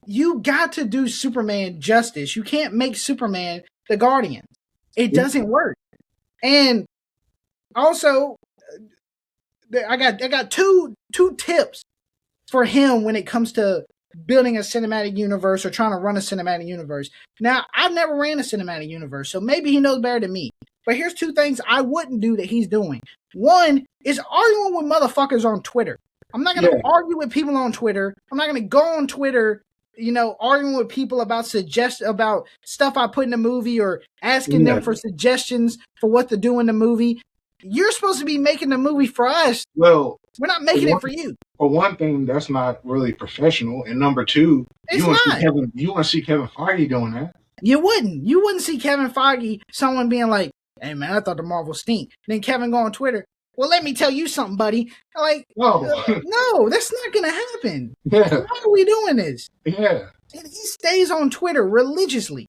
[SPEAKER 1] you got to do Superman justice. You can't make Superman the Guardian. It doesn't work. And also, I got two tips for him when it comes to building a cinematic universe or trying to run a cinematic universe. Now, I've never ran a cinematic universe, so maybe he knows better than me. But here's two things I wouldn't do that he's doing. One is arguing with motherfuckers on Twitter. I'm not going to argue with people on Twitter. I'm not going to go on Twitter, arguing with people about stuff I put in the movie or asking them for suggestions for what to do in the movie. You're supposed to be making the movie for us.
[SPEAKER 2] Well,
[SPEAKER 1] we're not making it for you.
[SPEAKER 2] For one thing, that's not really professional. And number two, you want to see Kevin Feige doing that.
[SPEAKER 1] You wouldn't see Kevin Feige, someone being like, hey man, I thought the Marvel stink. Then Kevin go on Twitter, well, let me tell you something, buddy. Like, no, that's not going to happen.
[SPEAKER 2] Yeah.
[SPEAKER 1] Why are we doing this?
[SPEAKER 2] Yeah.
[SPEAKER 1] And he stays on Twitter religiously.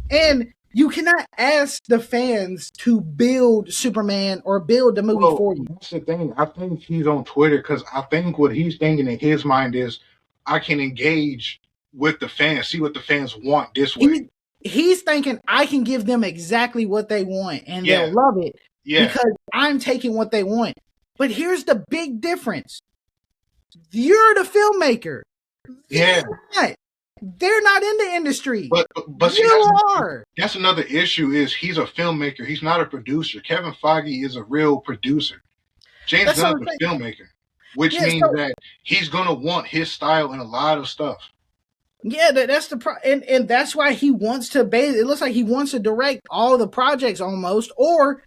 [SPEAKER 1] And you cannot ask the fans to build Superman or build the movie for you.
[SPEAKER 2] That's the thing. I think he's on Twitter because I think what he's thinking in his mind is I can engage with the fans, see what the fans want this way.
[SPEAKER 1] He's thinking I can give them exactly what they want and they'll love it because I'm taking what they want. But here's the big difference. You're the filmmaker. They're not in the industry.
[SPEAKER 2] But see,
[SPEAKER 1] you are.
[SPEAKER 2] That's another issue is he's a filmmaker. He's not a producer. Kevin Feige is a real producer. James Gunn is a filmmaker, which means that he's going to want his style in a lot of stuff.
[SPEAKER 1] Yeah, that's the and that's why he wants to it looks like he wants to direct all the projects almost, or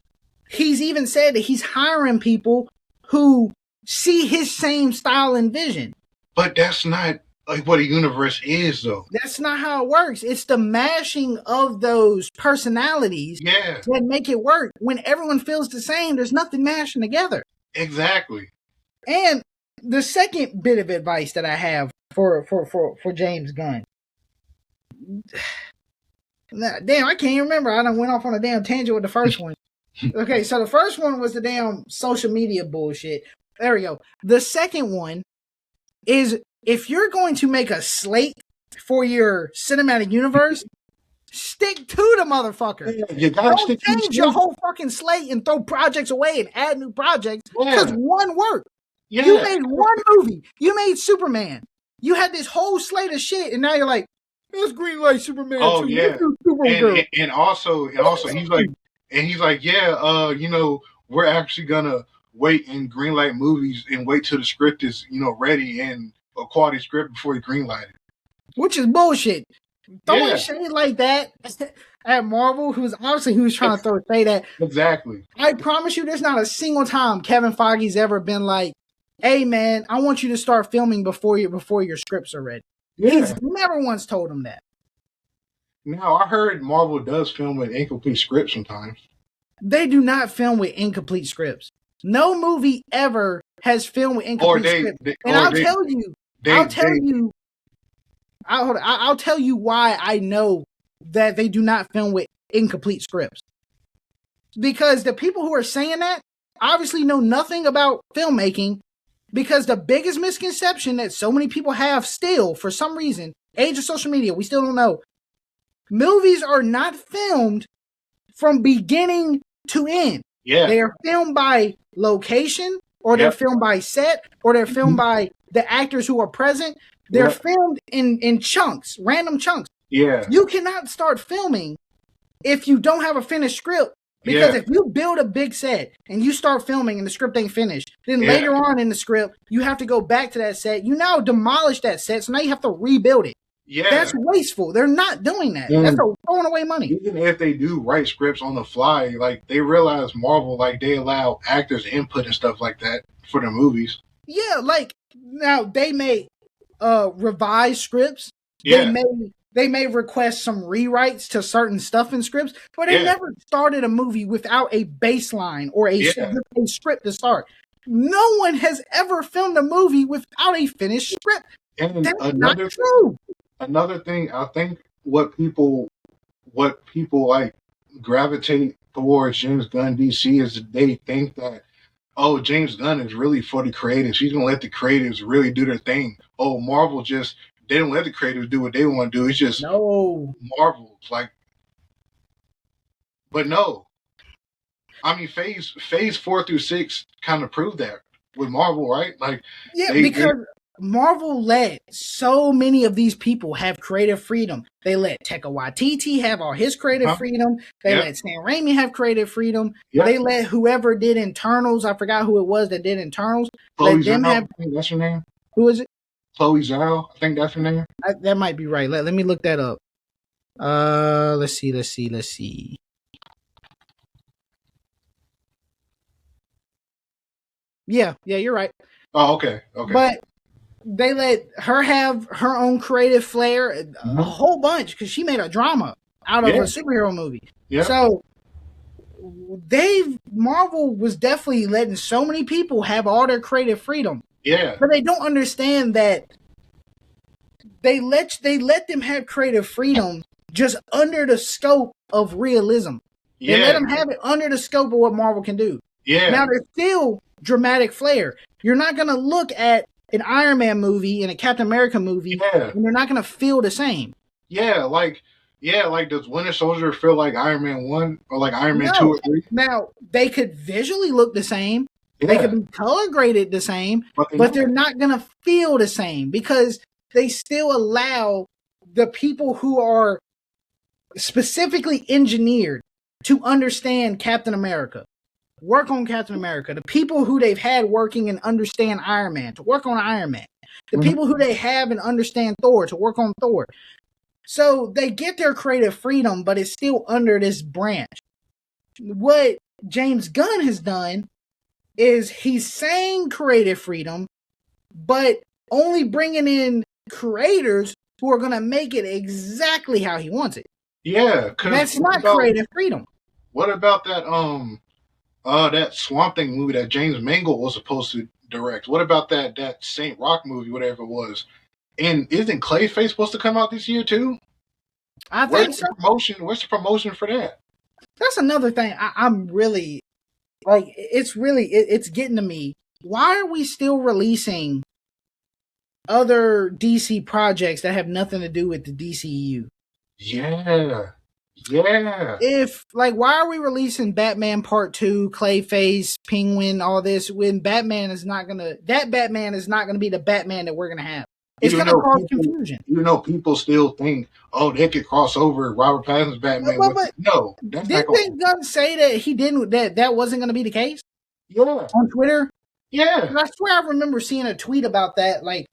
[SPEAKER 1] he's even said that he's hiring people who see his same style and vision.
[SPEAKER 2] But that's not what a universe is, though.
[SPEAKER 1] That's not how it works. It's the mashing of those personalities
[SPEAKER 2] Yeah,
[SPEAKER 1] that make it work. When everyone feels the same, there's nothing mashing together.
[SPEAKER 2] exactly.
[SPEAKER 1] And the second bit of advice that I have for James Gunn. Damn, I can't even remember. I done went off on a damn tangent with the first one. Okay, so the first one was the damn social media bullshit. There we go. The second one is, if you're going to make a slate for your cinematic universe, stick to the motherfucker.
[SPEAKER 2] Yeah, you gotta
[SPEAKER 1] Don't
[SPEAKER 2] stick to
[SPEAKER 1] change your whole fucking slate and throw projects away and add new projects because one worked.
[SPEAKER 2] Yeah.
[SPEAKER 1] You made one movie. You made Superman. You had this whole slate of shit, and now you're like, let's greenlight Superman.
[SPEAKER 2] Oh,
[SPEAKER 1] too.
[SPEAKER 2] yeah.
[SPEAKER 1] Supergirl.
[SPEAKER 2] And also he's like, yeah, we're actually gonna wait and greenlight movies and wait till the script is, ready and a quality script before you greenlight it.
[SPEAKER 1] Which is bullshit. Throwing shade like that at Marvel, who was trying to throw shade at.
[SPEAKER 2] Exactly.
[SPEAKER 1] I promise you, there's not a single time Kevin Feige's ever been like, hey man, I want you to start filming before your scripts are ready. Yeah. He's never once told him that.
[SPEAKER 2] Now, I heard Marvel does film with incomplete scripts sometimes.
[SPEAKER 1] They do not film with incomplete scripts. No movie ever has filmed with incomplete scripts. And I'll tell you why I know that they do not film with incomplete scripts. Because the people who are saying that obviously know nothing about filmmaking, because the biggest misconception that so many people have still, for some reason, age of social media, we still don't know. Movies are not filmed from beginning to end.
[SPEAKER 2] Yeah.
[SPEAKER 1] They are filmed by location, or they're filmed by set, or they're filmed by the actors who are present. They're filmed in chunks, random chunks.
[SPEAKER 2] Yeah.
[SPEAKER 1] You cannot start filming if you don't have a finished script. Because if you build a big set and you start filming and the script ain't finished, then later on in the script, you have to go back to that set. You now demolish that set, so now you have to rebuild it. Yeah. That's wasteful. They're not doing that. That's throwing away money.
[SPEAKER 2] Even if they do write scripts on the fly, like, they realize Marvel, like, they allow actors input and stuff like that for their movies.
[SPEAKER 1] Yeah, like, now they may revise scripts. Yeah. They may request some rewrites to certain stuff in scripts, but they never started a movie without a baseline or a script to start. No one has ever filmed a movie without a finished script.
[SPEAKER 2] And that's not true. Another thing, I think what people like gravitate towards James Gunn DC is that they think that, oh, James Gunn is really for the creatives. He's gonna let the creatives really do their thing. Oh, Marvel they don't let the creators do what they want to do. It's just Marvel, like. But no, I mean, phase 4 through 6 kind of proved that with Marvel, right? Like,
[SPEAKER 1] because Marvel let so many of these people have creative freedom. They let Taika Waititi have all his creative freedom. They let Sam Raimi have creative freedom. They let whoever did Internals, I forgot who it was that did Internals.
[SPEAKER 2] Chloe Zhao, I think that's her name.
[SPEAKER 1] Who is it?
[SPEAKER 2] Chloe Zhao, I think that's her name.
[SPEAKER 1] That might be right. Let me look that up. Let's see. Yeah, you're right.
[SPEAKER 2] Oh, okay.
[SPEAKER 1] But they let her have her own creative flair, a whole bunch, because she made a drama out of a superhero movie. Yeah. So Marvel was definitely letting so many people have all their creative freedom.
[SPEAKER 2] Yeah.
[SPEAKER 1] But they don't understand that they let them have creative freedom just under the scope of realism. Yeah. They let them have it under the scope of what Marvel can do. Yeah. Now there's still dramatic flair. You're not going to look at an Iron Man movie and a Captain America movie and they're not going to feel the same.
[SPEAKER 2] Yeah, like does Winter Soldier feel like Iron Man 1 or like Iron Man 2 or 3?
[SPEAKER 1] Now, they could visually look the same. Yeah. They could be color graded the same, but they're not going to feel the same because they still allow the people who are specifically engineered to understand Captain America, work on Captain America, the people who they've had working and understand Iron Man to work on Iron Man, the people who they have and understand Thor to work on Thor. So they get their creative freedom, but it's still under this branch. What James Gunn has done is he's saying creative freedom, but only bringing in creators who are going to make it exactly how he wants it.
[SPEAKER 2] Yeah,
[SPEAKER 1] that's not creative freedom.
[SPEAKER 2] What about that Swamp Thing movie that James Mangold was supposed to direct? What about that Saint Rock movie, whatever it was? And isn't Clayface supposed to come out this year too?
[SPEAKER 1] I think so.
[SPEAKER 2] Where's the promotion for that?
[SPEAKER 1] That's another thing. I'm really like. It's getting to me. Why are we still releasing other DC projects that have nothing to do with the DCU?
[SPEAKER 2] Yeah.
[SPEAKER 1] Why are we releasing Batman Part 2, Clayface, Penguin, all this when Batman is not gonna be the Batman that we're gonna have? It's gonna cause confusion.
[SPEAKER 2] People still think, oh, they could cross over Robert Pattinson's Batman.
[SPEAKER 1] But no, didn't Gunn say that he didn't that wasn't gonna be the case?
[SPEAKER 2] Yeah.
[SPEAKER 1] On Twitter?
[SPEAKER 2] Yeah.
[SPEAKER 1] I swear I remember seeing a tweet about that, like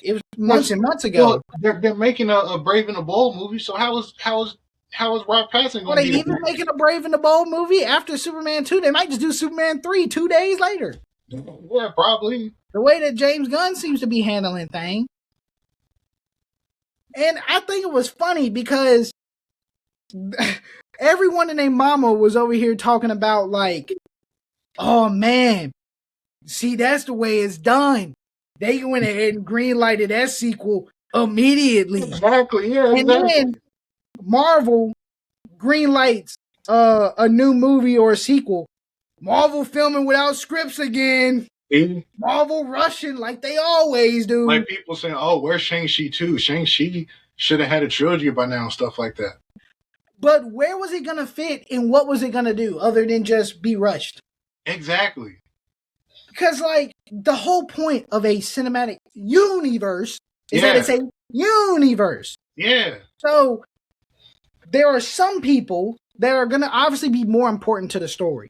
[SPEAKER 1] it was months and months ago.
[SPEAKER 2] Well, they're making a Brave and the Bold movie, so how is Robert Pattinson going to be?
[SPEAKER 1] Are they even making a Brave and the Bold movie after Superman 2? They might just do Superman 3 2 days later.
[SPEAKER 2] Yeah, probably.
[SPEAKER 1] The way that James Gunn seems to be handling things. And I think it was funny because everyone and their mama was over here talking about like, oh man, see, that's the way it's done. They went ahead and greenlighted that sequel immediately.
[SPEAKER 2] Exactly, yeah.
[SPEAKER 1] And then Marvel greenlights a new movie or a sequel. Marvel filming without scripts again.
[SPEAKER 2] Mm-hmm.
[SPEAKER 1] Marvel rushing like they always do.
[SPEAKER 2] Like people saying, oh, where's Shang-Chi 2? Shang-Chi should have had a trilogy by now and stuff like that.
[SPEAKER 1] But where was it going to fit and what was it going to do other than just be rushed?
[SPEAKER 2] Exactly.
[SPEAKER 1] Because, like, the whole point of a cinematic universe is that it's a universe.
[SPEAKER 2] Yeah.
[SPEAKER 1] So, there are some people that are going to obviously be more important to the story.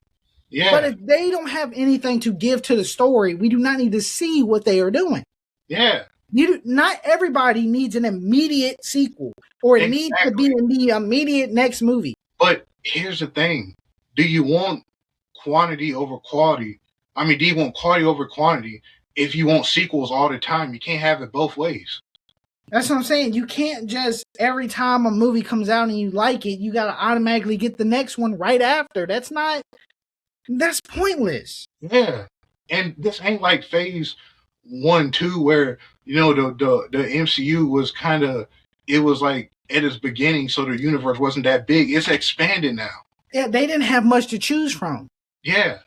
[SPEAKER 2] Yeah.
[SPEAKER 1] But if they don't have anything to give to the story, we do not need to see what they are doing.
[SPEAKER 2] Yeah.
[SPEAKER 1] Not everybody needs an immediate sequel or it needs to be in the immediate next movie.
[SPEAKER 2] But here's the thing. Do you want quantity over quality? I mean, do you want quality over quantity? If you want sequels all the time, you can't have it both ways.
[SPEAKER 1] That's what I'm saying. You can't just, every time a movie comes out and you like it, you got to automatically get the next one right after. That's pointless.
[SPEAKER 2] Yeah. And this ain't like phase 1, 2, where, the MCU was kind of, it was like at its beginning, so the universe wasn't that big. It's expanded now. Yeah,
[SPEAKER 1] they didn't have much to choose from.
[SPEAKER 2] Yeah.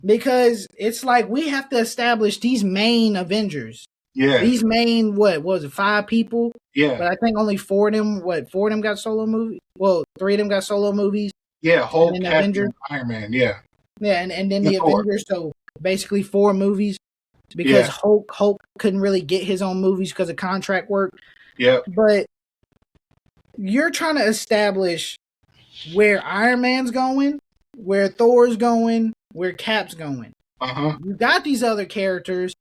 [SPEAKER 1] Because it's like we have to establish these main Avengers.
[SPEAKER 2] Yeah.
[SPEAKER 1] These main, what was it, 5 people?
[SPEAKER 2] Yeah.
[SPEAKER 1] But I think only 4 of them got solo movies? Well, 3 of them got solo movies.
[SPEAKER 2] Yeah, Hulk, Captain, Iron Man, yeah.
[SPEAKER 1] Yeah, and then the Avengers, so basically 4 movies. Because Hulk couldn't really get his own movies because of contract work.
[SPEAKER 2] Yeah.
[SPEAKER 1] But you're trying to establish where Iron Man's going, where Thor's going, where Cap's going. You got these other characters,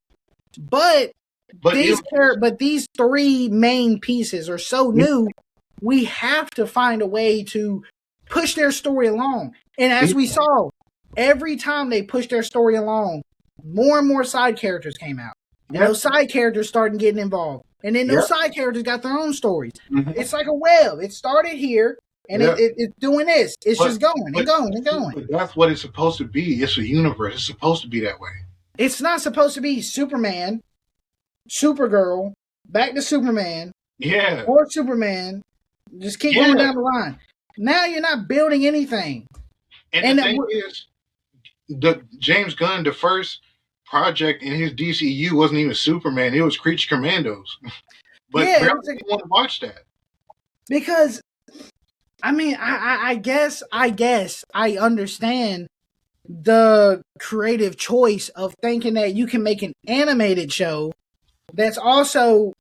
[SPEAKER 1] but these 3 main pieces are so new, we have to find a way to push their story along. And as we saw, every time they pushed their story along, more and more side characters came out. And those side characters started getting involved. And then those side characters got their own stories. It's like a web. It started here, and it's doing this. It's just going and going and going.
[SPEAKER 2] But that's what it's supposed to be. It's a universe. It's supposed to be that way.
[SPEAKER 1] It's not supposed to be Superman, Supergirl, back to Superman.
[SPEAKER 2] Yeah.
[SPEAKER 1] Or Superman. Just keep going down the line. Now you're not building anything.
[SPEAKER 2] And the thing is, the James Gunn, the first project in his DCU wasn't even Superman. It was Creature Commandos. But we don't want to watch that.
[SPEAKER 1] Because, I mean, I guess I understand the creative choice of thinking that you can make an animated show that's also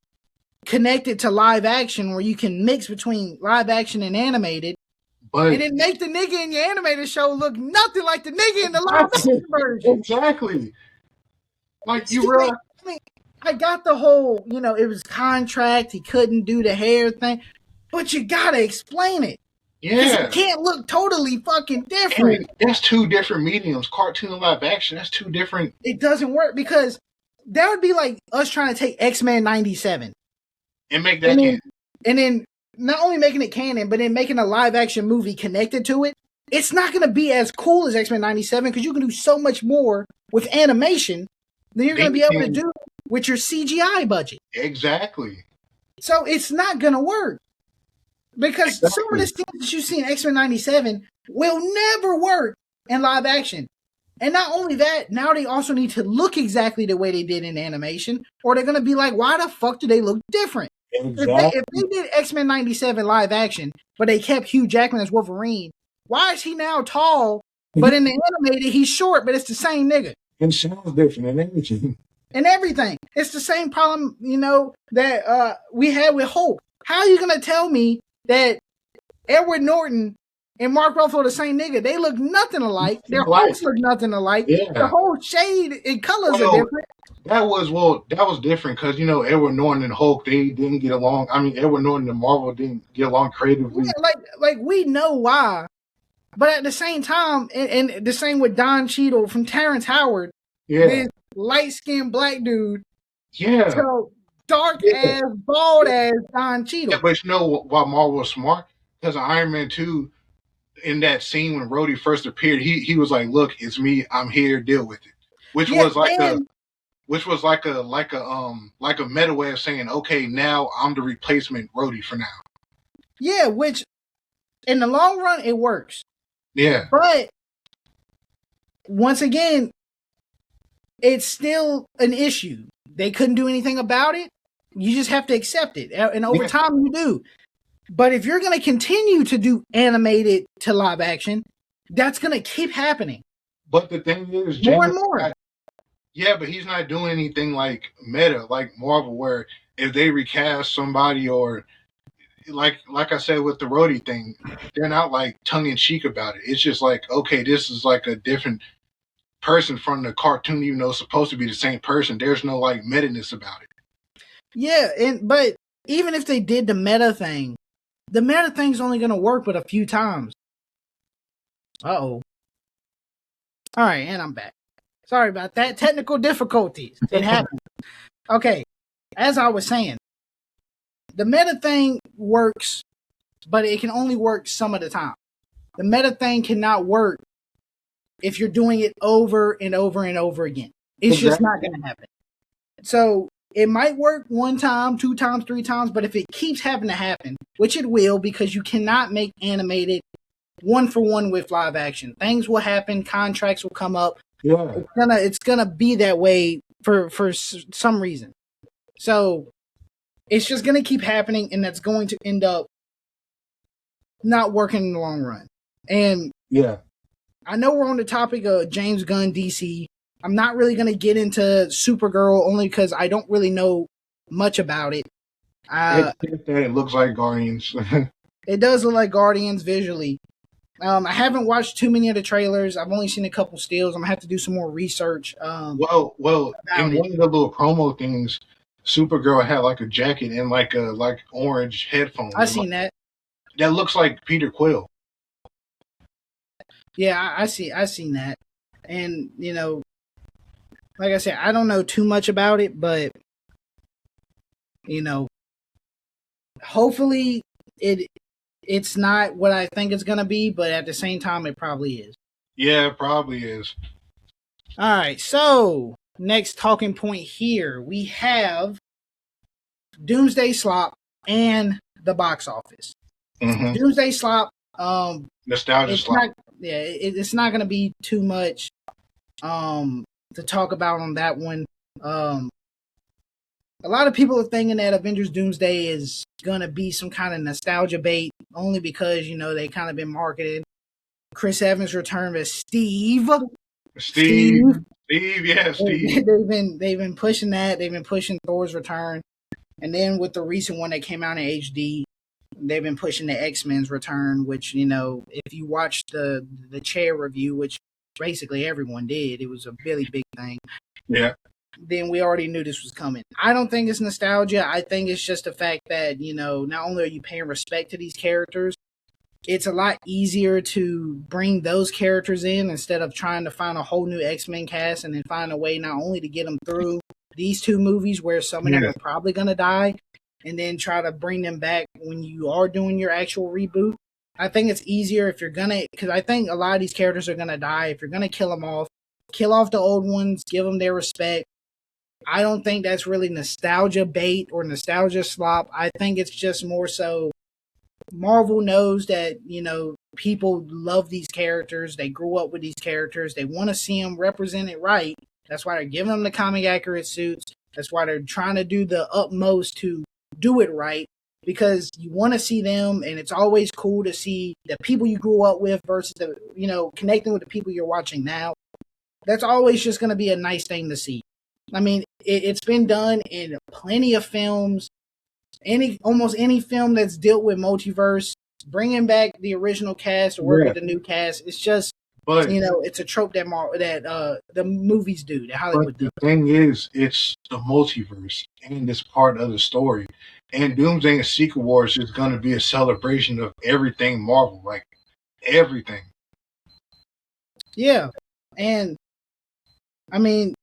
[SPEAKER 1] connected to live action where you can mix between live action and animated. But and then make the nigga in your animated show look nothing like the nigga in the live action version.
[SPEAKER 2] Exactly. Like you realize.
[SPEAKER 1] I mean, I got the whole, it was contract. He couldn't do the hair thing, but you gotta explain it.
[SPEAKER 2] Yeah,
[SPEAKER 1] it can't look totally fucking different.
[SPEAKER 2] That's 2 different mediums, cartoon and live action. That's 2 different.
[SPEAKER 1] It doesn't work because that would be like us trying to take X-Men '97
[SPEAKER 2] and make that canon.
[SPEAKER 1] And then not only making it canon, but then making a live action movie connected to it. It's not going to be as cool as X-Men 97 because you can do so much more with animation than you're going to be able to do with your CGI budget.
[SPEAKER 2] Exactly.
[SPEAKER 1] So it's not going to work. Because some of the scenes that you see in X-Men 97 will never work in live action. And not only that, now they also need to look exactly the way they did in animation, or they're going to be like, why the fuck do they look different?
[SPEAKER 2] Exactly.
[SPEAKER 1] If they did X-Men 97 live action, but they kept Hugh Jackman as Wolverine, why is he now tall, but in the animated, he's short, but it's the same nigga?
[SPEAKER 2] And sounds different and everything.
[SPEAKER 1] And everything. It's the same problem, that we had with Hulk. How are you going to tell me that Edward Norton and Mark Ruffalo the same nigga? They look nothing alike. Their Hulks look nothing alike.
[SPEAKER 2] Yeah.
[SPEAKER 1] The whole shade and colors are different.
[SPEAKER 2] That was different because Edward Norton and Hulk, they didn't get along. I mean, Edward Norton and Marvel didn't get along creatively.
[SPEAKER 1] Yeah, like we know why, but at the same time, and the same with Don Cheadle from Terrence Howard, this light skinned black dude, so dark ass, bald ass Don Cheadle.
[SPEAKER 2] Yeah, but you know why Marvel was smart? Because Iron Man 2, in that scene when Rhodey first appeared, he was like, "Look, it's me. I'm here. Deal with it." Which was like a meta way of saying, "Okay, now I'm the replacement Rhodey for now."
[SPEAKER 1] Yeah, which in the long run it works.
[SPEAKER 2] Yeah,
[SPEAKER 1] but once again, it's still an issue. They couldn't do anything about it. You just have to accept it, and over time you do. But if you're going to continue to do animated to live action, that's going to keep happening.
[SPEAKER 2] But the thing is,
[SPEAKER 1] more and more.
[SPEAKER 2] But he's not doing anything like meta, like Marvel, where if they recast somebody or like I said with the Rhodey thing, they're not like tongue in cheek about it. It's just like, okay, this is like a different person from the cartoon, even though it's supposed to be the same person. There's no like meta-ness about it.
[SPEAKER 1] Yeah, but even if they did the meta thing's only going to work but a few times. Uh-oh. All right, and I'm back. Sorry about that. Technical difficulties. It happened. Okay, as I was saying, the meta thing works, but it can only work some of the time. The meta thing cannot work if you're doing it over and over and over again. It's just not going to happen. So it might work one time, 2 times, 3 times, but if it keeps having to happen, which it will, because you cannot make animated one for one with live action. Things will happen, contracts will come up.
[SPEAKER 2] Yeah,
[SPEAKER 1] it's gonna be that way for some reason. So it's just gonna keep happening, and that's going to end up not working in the long run. And I know we're on the topic of James Gunn DC. I'm not really gonna get into Supergirl only because I don't really know much about it.
[SPEAKER 2] It looks like Guardians.
[SPEAKER 1] It does look like Guardians visually. I haven't watched too many of the trailers. I've only seen a couple stills. I'm gonna have to do some more research. Well,
[SPEAKER 2] in one of the little promo things, Supergirl had like a jacket and like orange headphones.
[SPEAKER 1] I seen that.
[SPEAKER 2] That looks like Peter Quill.
[SPEAKER 1] Yeah, I seen that, and like I said, I don't know too much about it, but hopefully it's not what I think it's going to be, but at the same time, it probably is.
[SPEAKER 2] Yeah, it probably is.
[SPEAKER 1] All right, so next talking point here, we have Doomsday Slop and the box office.
[SPEAKER 2] Mm-hmm.
[SPEAKER 1] Doomsday Slop.
[SPEAKER 2] Nostalgia Slop.
[SPEAKER 1] It's not going to be too much to talk about on that one. A lot of people are thinking that Avengers Doomsday is going to be some kind of nostalgia bait, only because, they kind of been marketed. Chris Evans returned as Steve.
[SPEAKER 2] Steve, yeah, Steve.
[SPEAKER 1] They've been pushing that. They've been pushing Thor's return. And then with the recent one that came out in HD, they've been pushing the X-Men's return, which, if you watch the chair review, which basically everyone did, it was a really big thing.
[SPEAKER 2] Yeah.
[SPEAKER 1] Then we already knew this was coming. I don't think it's nostalgia. I think it's just the fact that, not only are you paying respect to these characters, it's a lot easier to bring those characters in instead of trying to find a whole new X-Men cast and then find a way not only to get them through these 2 movies where some of them are probably going to die, and then try to bring them back when you are doing your actual reboot. I think it's easier if you're gonna, because I think a lot of these characters are gonna die. If you're gonna kill them off, kill off the old ones, give them their respect. I don't think that's really nostalgia bait or nostalgia slop. I think it's just more so Marvel knows that, people love these characters. They grew up with these characters. They want to see them represented right. That's why they're giving them the comic accurate suits. That's why they're trying to do the utmost to do it right, because you want to see them, and it's always cool to see the people you grew up with versus connecting with the people you're watching now. That's always just going to be a nice thing to see. I mean, it's been done in plenty of films. Almost any film that's dealt with multiverse, bringing back the original cast or work with the new cast, it's just, it's a trope that the movies do, that Hollywood does.
[SPEAKER 2] The thing is, it's the multiverse, and it's part of the story. And Doomsday and Secret Wars is going to be a celebration of everything Marvel, like everything.
[SPEAKER 1] Yeah, and I mean,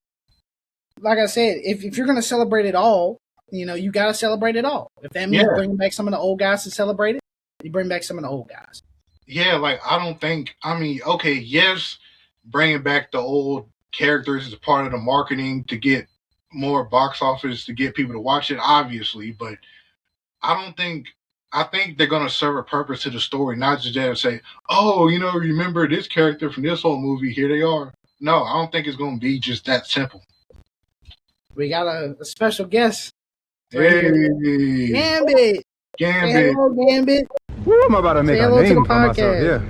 [SPEAKER 1] like I said, if you're going to celebrate it all, you got to celebrate it all. If that means bringing back some of the old guys to celebrate it, you bring back some of the old guys.
[SPEAKER 2] Yeah, yes, bringing back the old characters is part of the marketing to get more box office, to get people to watch it, obviously, but I think they're going to serve a purpose to the story, not just that and say, oh, remember this character from this whole movie, here they are. No, I don't think it's going to be just that simple.
[SPEAKER 1] We got a special guest.
[SPEAKER 2] Hey,
[SPEAKER 1] Gambit. Say hello, Gambit.
[SPEAKER 3] Woo, I'm about to make a name for myself, yeah.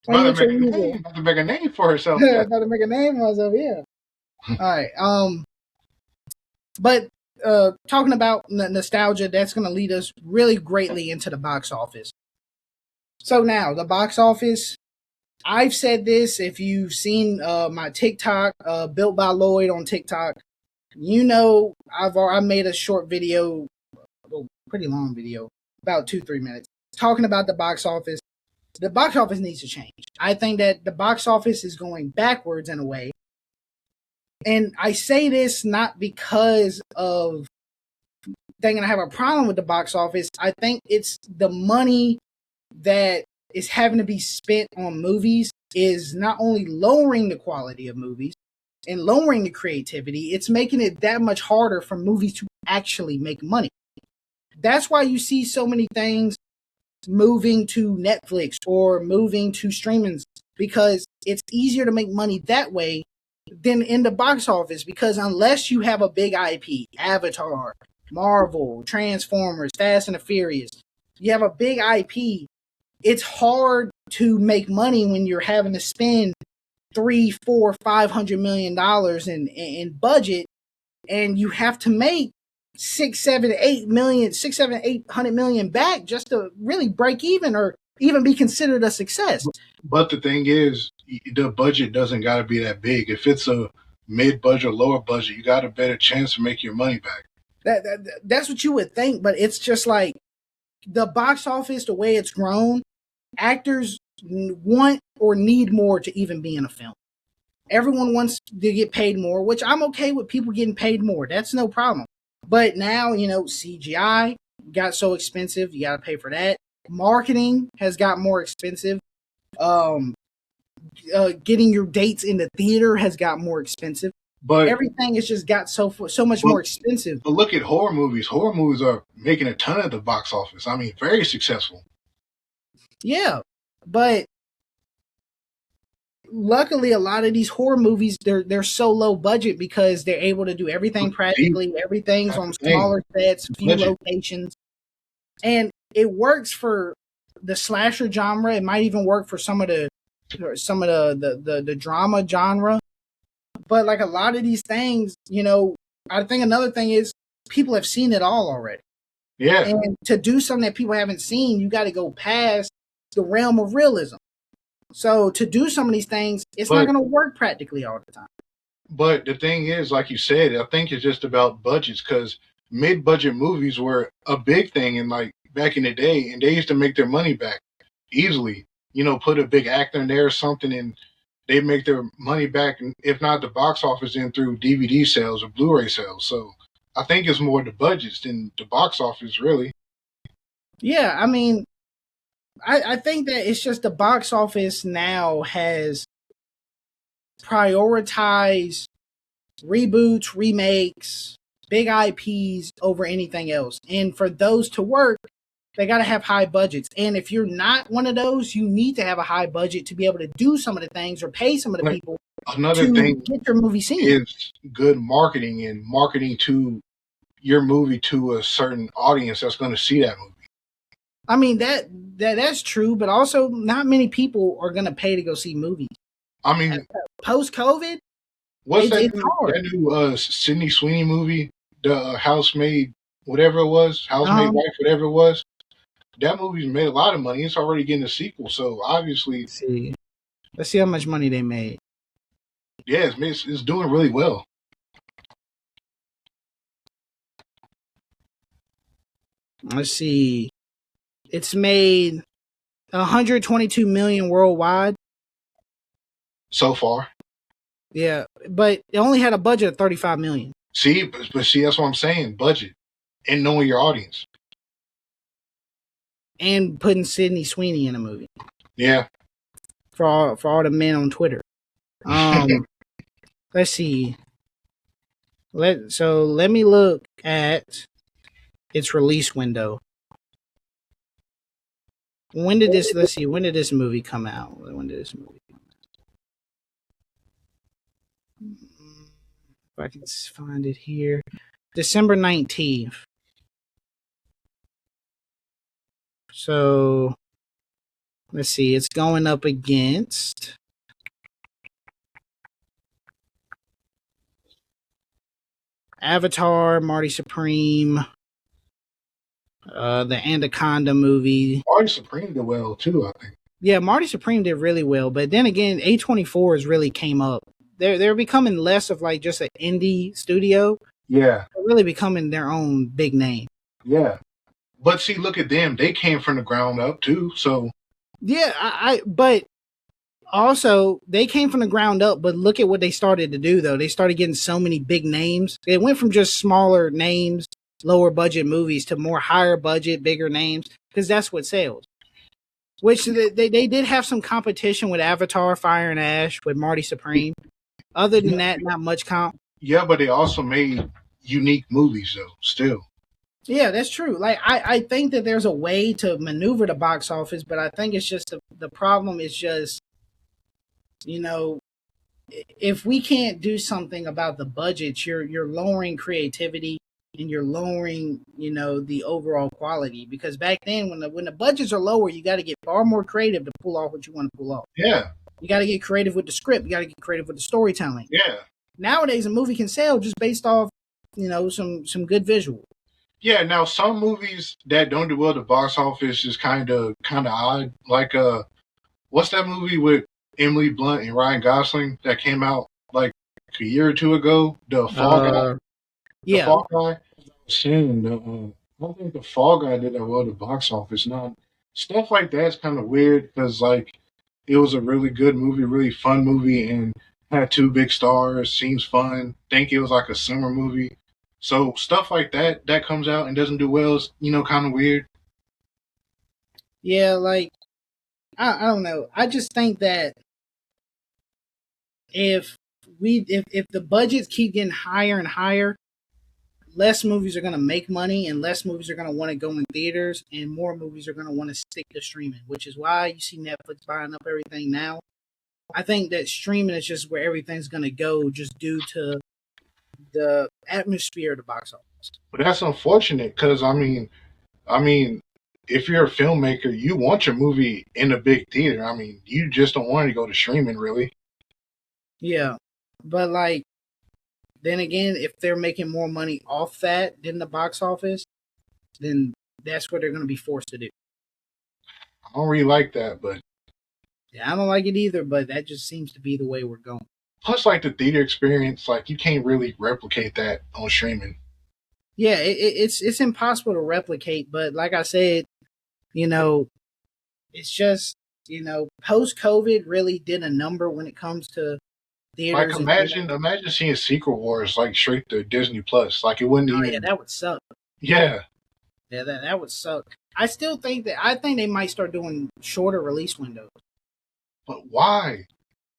[SPEAKER 2] About to make a name for herself.
[SPEAKER 1] About to make a name for myself, yeah. All right. But talking about nostalgia, that's going to lead us really greatly into the box office. So now, the box office, I've said this, if you've seen my TikTok, Built by Lloyd on TikTok, I made a short video, pretty long video, about 2-3 minutes, talking about the box office. The box office needs to change. I think that the box office is going backwards in a way. And I say this not because of thinking I have a problem with the box office. I think it's the money that is having to be spent on movies is not only lowering the quality of movies and lowering the creativity, it's making it that much harder for movies to actually make money. That's why you see so many things moving to Netflix or moving to streaming, because it's easier to make money that way than in the box office, because unless you have a big IP, Avatar, Marvel, Transformers, Fast and the Furious, you have a big IP, it's hard to make money when you're having to spend $300, $400, $500 million in budget, and you have to make 6, 7, 8 million, 6, 7, 800 million back just to really break even or even be considered a success.
[SPEAKER 2] But the thing is, the budget doesn't got to be that big. If it's a mid-budget, lower budget, you got a better chance to make your money back.
[SPEAKER 1] That's what you would think, but it's just like the box office, the way it's grown, actors want or need more to even be in a film. Everyone wants to get paid more, which I'm okay with people getting paid more. That's no problem. But now, CGI got so expensive, you got to pay for that. Marketing has got more expensive. Getting your dates in the theater has got more expensive. But everything has just got so much more expensive.
[SPEAKER 2] But look at horror movies. Horror movies are making a ton at the box office. I mean, very successful.
[SPEAKER 1] Yeah, but luckily, a lot of these horror movies, they're so low budget because they're able to do everything practically. Everything's on smaller sets, few locations, and it works for the slasher genre. It might even work for some of the drama genre. But like a lot of these things, I think another thing is people have seen it all already.
[SPEAKER 2] Yeah.
[SPEAKER 1] And to do something that people haven't seen, you got to go past the realm of realism. So to do some of these things, it's not going to work practically all the time.
[SPEAKER 2] But the thing is, like you said, I think it's just about budgets, because mid-budget movies were a big thing in back in the day, and they used to make their money back easily. Put a big actor in there or something, and they make their money back, if not the box office, then through DVD sales or Blu-ray sales. So I think it's more the budgets than the box office, really.
[SPEAKER 1] Yeah, I mean, I think that it's just the box office now has prioritized reboots, remakes, big IPs over anything else. And for those to work, they got to have high budgets. And if you're not one of those, you need to have a high budget to be able to do some of the things or pay some of the people
[SPEAKER 2] Another
[SPEAKER 1] to
[SPEAKER 2] thing
[SPEAKER 1] get your movie seen.
[SPEAKER 2] Is good marketing and marketing to your movie to a certain audience that's going to see that movie.
[SPEAKER 1] I mean, that's true, but also not many people are going to pay to go see movies.
[SPEAKER 2] I mean,
[SPEAKER 1] post-COVID,
[SPEAKER 2] what's that new Sydney Sweeney movie, the Housemaid, whatever it was, Housemaid Wife, whatever it was? That movie's made a lot of money. It's already getting a sequel, so obviously...
[SPEAKER 1] Let's see how much money they made.
[SPEAKER 2] Yeah, it's doing really well.
[SPEAKER 1] Let's see. It's made 122 million worldwide
[SPEAKER 2] so far.
[SPEAKER 1] Yeah, but it only had a budget of 35 million.
[SPEAKER 2] See, but see, that's what I'm saying. Budget and knowing your audience,
[SPEAKER 1] and putting Sydney Sweeney in a movie.
[SPEAKER 2] Yeah,
[SPEAKER 1] for all the men on Twitter. Let's see. Let me look at its release window. When did this movie come out? If I can find it here. December 19th. So let's see, it's going up against Avatar, Marty Supreme, the Anaconda movie.
[SPEAKER 2] Marty Supreme did well too, I think.
[SPEAKER 1] Yeah, Marty Supreme did really well, but then again, A24 has really came up. They're becoming less of like just an indie studio.
[SPEAKER 2] Yeah,
[SPEAKER 1] they're really becoming their own big name.
[SPEAKER 2] Yeah, but see, look at them; they came from the ground up too. So
[SPEAKER 1] yeah, but also they came from the ground up. But look at what they started to do, though. They started getting so many big names. It went from just smaller names, lower budget movies to more higher budget, bigger names, because that's what sells. Which they did have some competition with Avatar, Fire and Ash, with Marty Supreme. Other than that, not much comp.
[SPEAKER 2] Yeah, but they also made unique movies, though, still.
[SPEAKER 1] Yeah, that's true. Like, I think that there's a way to maneuver the box office, but I think it's just the problem is just, you know, if we can't do something about the budget, you're lowering creativity and you're lowering, you know, the overall quality. Because back then, when the budgets are lower, you got to get far more creative to pull off what you want to pull off.
[SPEAKER 2] Yeah.
[SPEAKER 1] You got to get creative with the script. You got to get creative with the storytelling.
[SPEAKER 2] Yeah.
[SPEAKER 1] Nowadays, a movie can sell just based off, you know, some good visual.
[SPEAKER 2] Yeah. Now, some movies that don't do well at the box office is kind of odd. Like, what's that movie with Emily Blunt and Ryan Gosling that came out like a year or two ago? The Fall Guy.
[SPEAKER 1] Yeah.
[SPEAKER 2] The Fall Guy. I don't think the Fall Guy did that well at the box office. Now, stuff like that's kind of weird because, like, it was a really good movie, really fun movie, and had two big stars, seems fun. Think it was like a summer movie. So stuff like that comes out and doesn't do well is, you know, kind of weird.
[SPEAKER 1] Yeah, like, I don't know. I just think that if the budgets keep getting higher and higher, less movies are going to make money and less movies are going to want to go in theaters and more movies are going to want to stick to streaming, which is why you see Netflix buying up everything now. I think that streaming is just where everything's going to go just due to the atmosphere of the box office.
[SPEAKER 2] But that's unfortunate because, I mean, if you're a filmmaker, you want your movie in a big theater. I mean, you just don't want it to go to streaming, really.
[SPEAKER 1] Yeah, but like, then again, if they're making more money off that than the box office, then that's what they're going to be forced to do.
[SPEAKER 2] I don't really like that, but...
[SPEAKER 1] Yeah, I don't like it either, but that just seems to be the way we're going.
[SPEAKER 2] Plus, like, the theater experience, like, you can't really replicate that on streaming.
[SPEAKER 1] Yeah, it's impossible to replicate, but like I said, you know, it's just, you know, post-COVID really did a number when it comes to theaters.
[SPEAKER 2] Like imagine seeing Secret Wars like straight to Disney Plus. Like it wouldn't even.
[SPEAKER 1] Yeah, that would suck.
[SPEAKER 2] Yeah.
[SPEAKER 1] Yeah, that would suck. I still think they might start doing shorter release windows.
[SPEAKER 2] But why?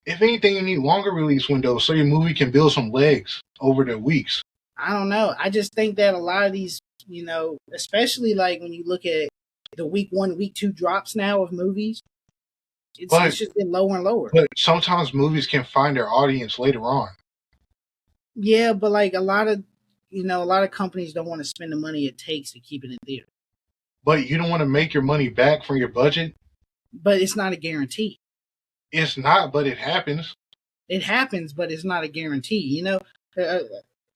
[SPEAKER 2] If anything, you need longer release windows so your movie can build some legs over the weeks.
[SPEAKER 1] I don't know. I just think that a lot of these, especially like when you look at the week 1, week 2 drops now of movies, it's just been lower and lower.
[SPEAKER 2] But sometimes movies can find their audience later on.
[SPEAKER 1] Yeah, but like a lot of companies don't want to spend the money it takes to keep it in theater.
[SPEAKER 2] But you don't want to make your money back from your budget?
[SPEAKER 1] But it's not a guarantee.
[SPEAKER 2] It's not, but it happens.
[SPEAKER 1] It happens, but it's not a guarantee.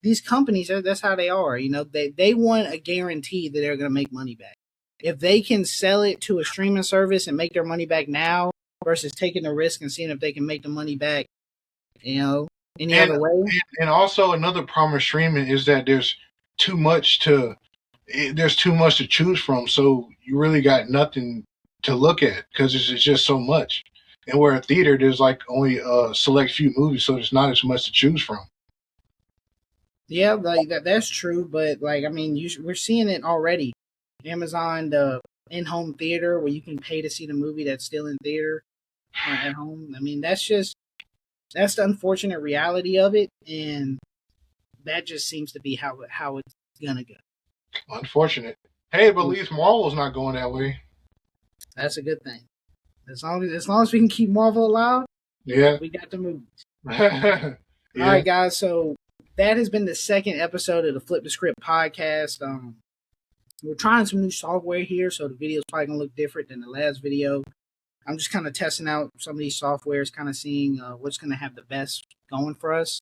[SPEAKER 1] These companies, that's how they are. They want a guarantee that they're going to make money back. If they can sell it to a streaming service and make their money back now versus taking the risk and seeing if they can make the money back, any other way.
[SPEAKER 2] And also another problem with streaming is that there's too much to choose from. So you really got nothing to look at because it's just so much. And where a theater, there's like only a select few movies, so there's not as much to choose from.
[SPEAKER 1] Yeah, like that's true, but like we're seeing it already. Amazon, the in-home theater where you can pay to see the movie that's still in theater at home. That's the unfortunate reality of it, and that just seems to be how it's gonna go.
[SPEAKER 2] Unfortunate. Hey, but at least Marvel's not going that way.
[SPEAKER 1] That's a good thing. As long as we can keep Marvel alive,
[SPEAKER 2] yeah,
[SPEAKER 1] we got the movies.
[SPEAKER 2] Yeah.
[SPEAKER 1] All right, guys. So that has been the second episode of the Flip the Script podcast. We're trying some new software here, so the video is probably gonna look different than the last video. I'm just kind of testing out some of these softwares, kind of seeing what's gonna have the best going for us.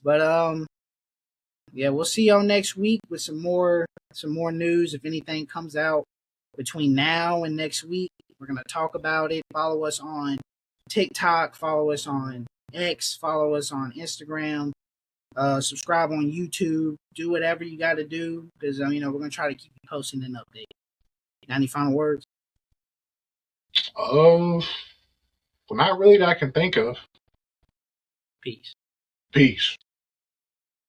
[SPEAKER 1] But yeah, we'll see y'all next week with some more news. If anything comes out between now and next week, we're going to talk about it. Follow us on TikTok, follow us on X, follow us on Instagram, subscribe on YouTube, do whatever you got to do because we're going to try to keep you posting an update. Got any final words?
[SPEAKER 2] Well, not really that I can think of.
[SPEAKER 1] Peace.
[SPEAKER 2] Peace.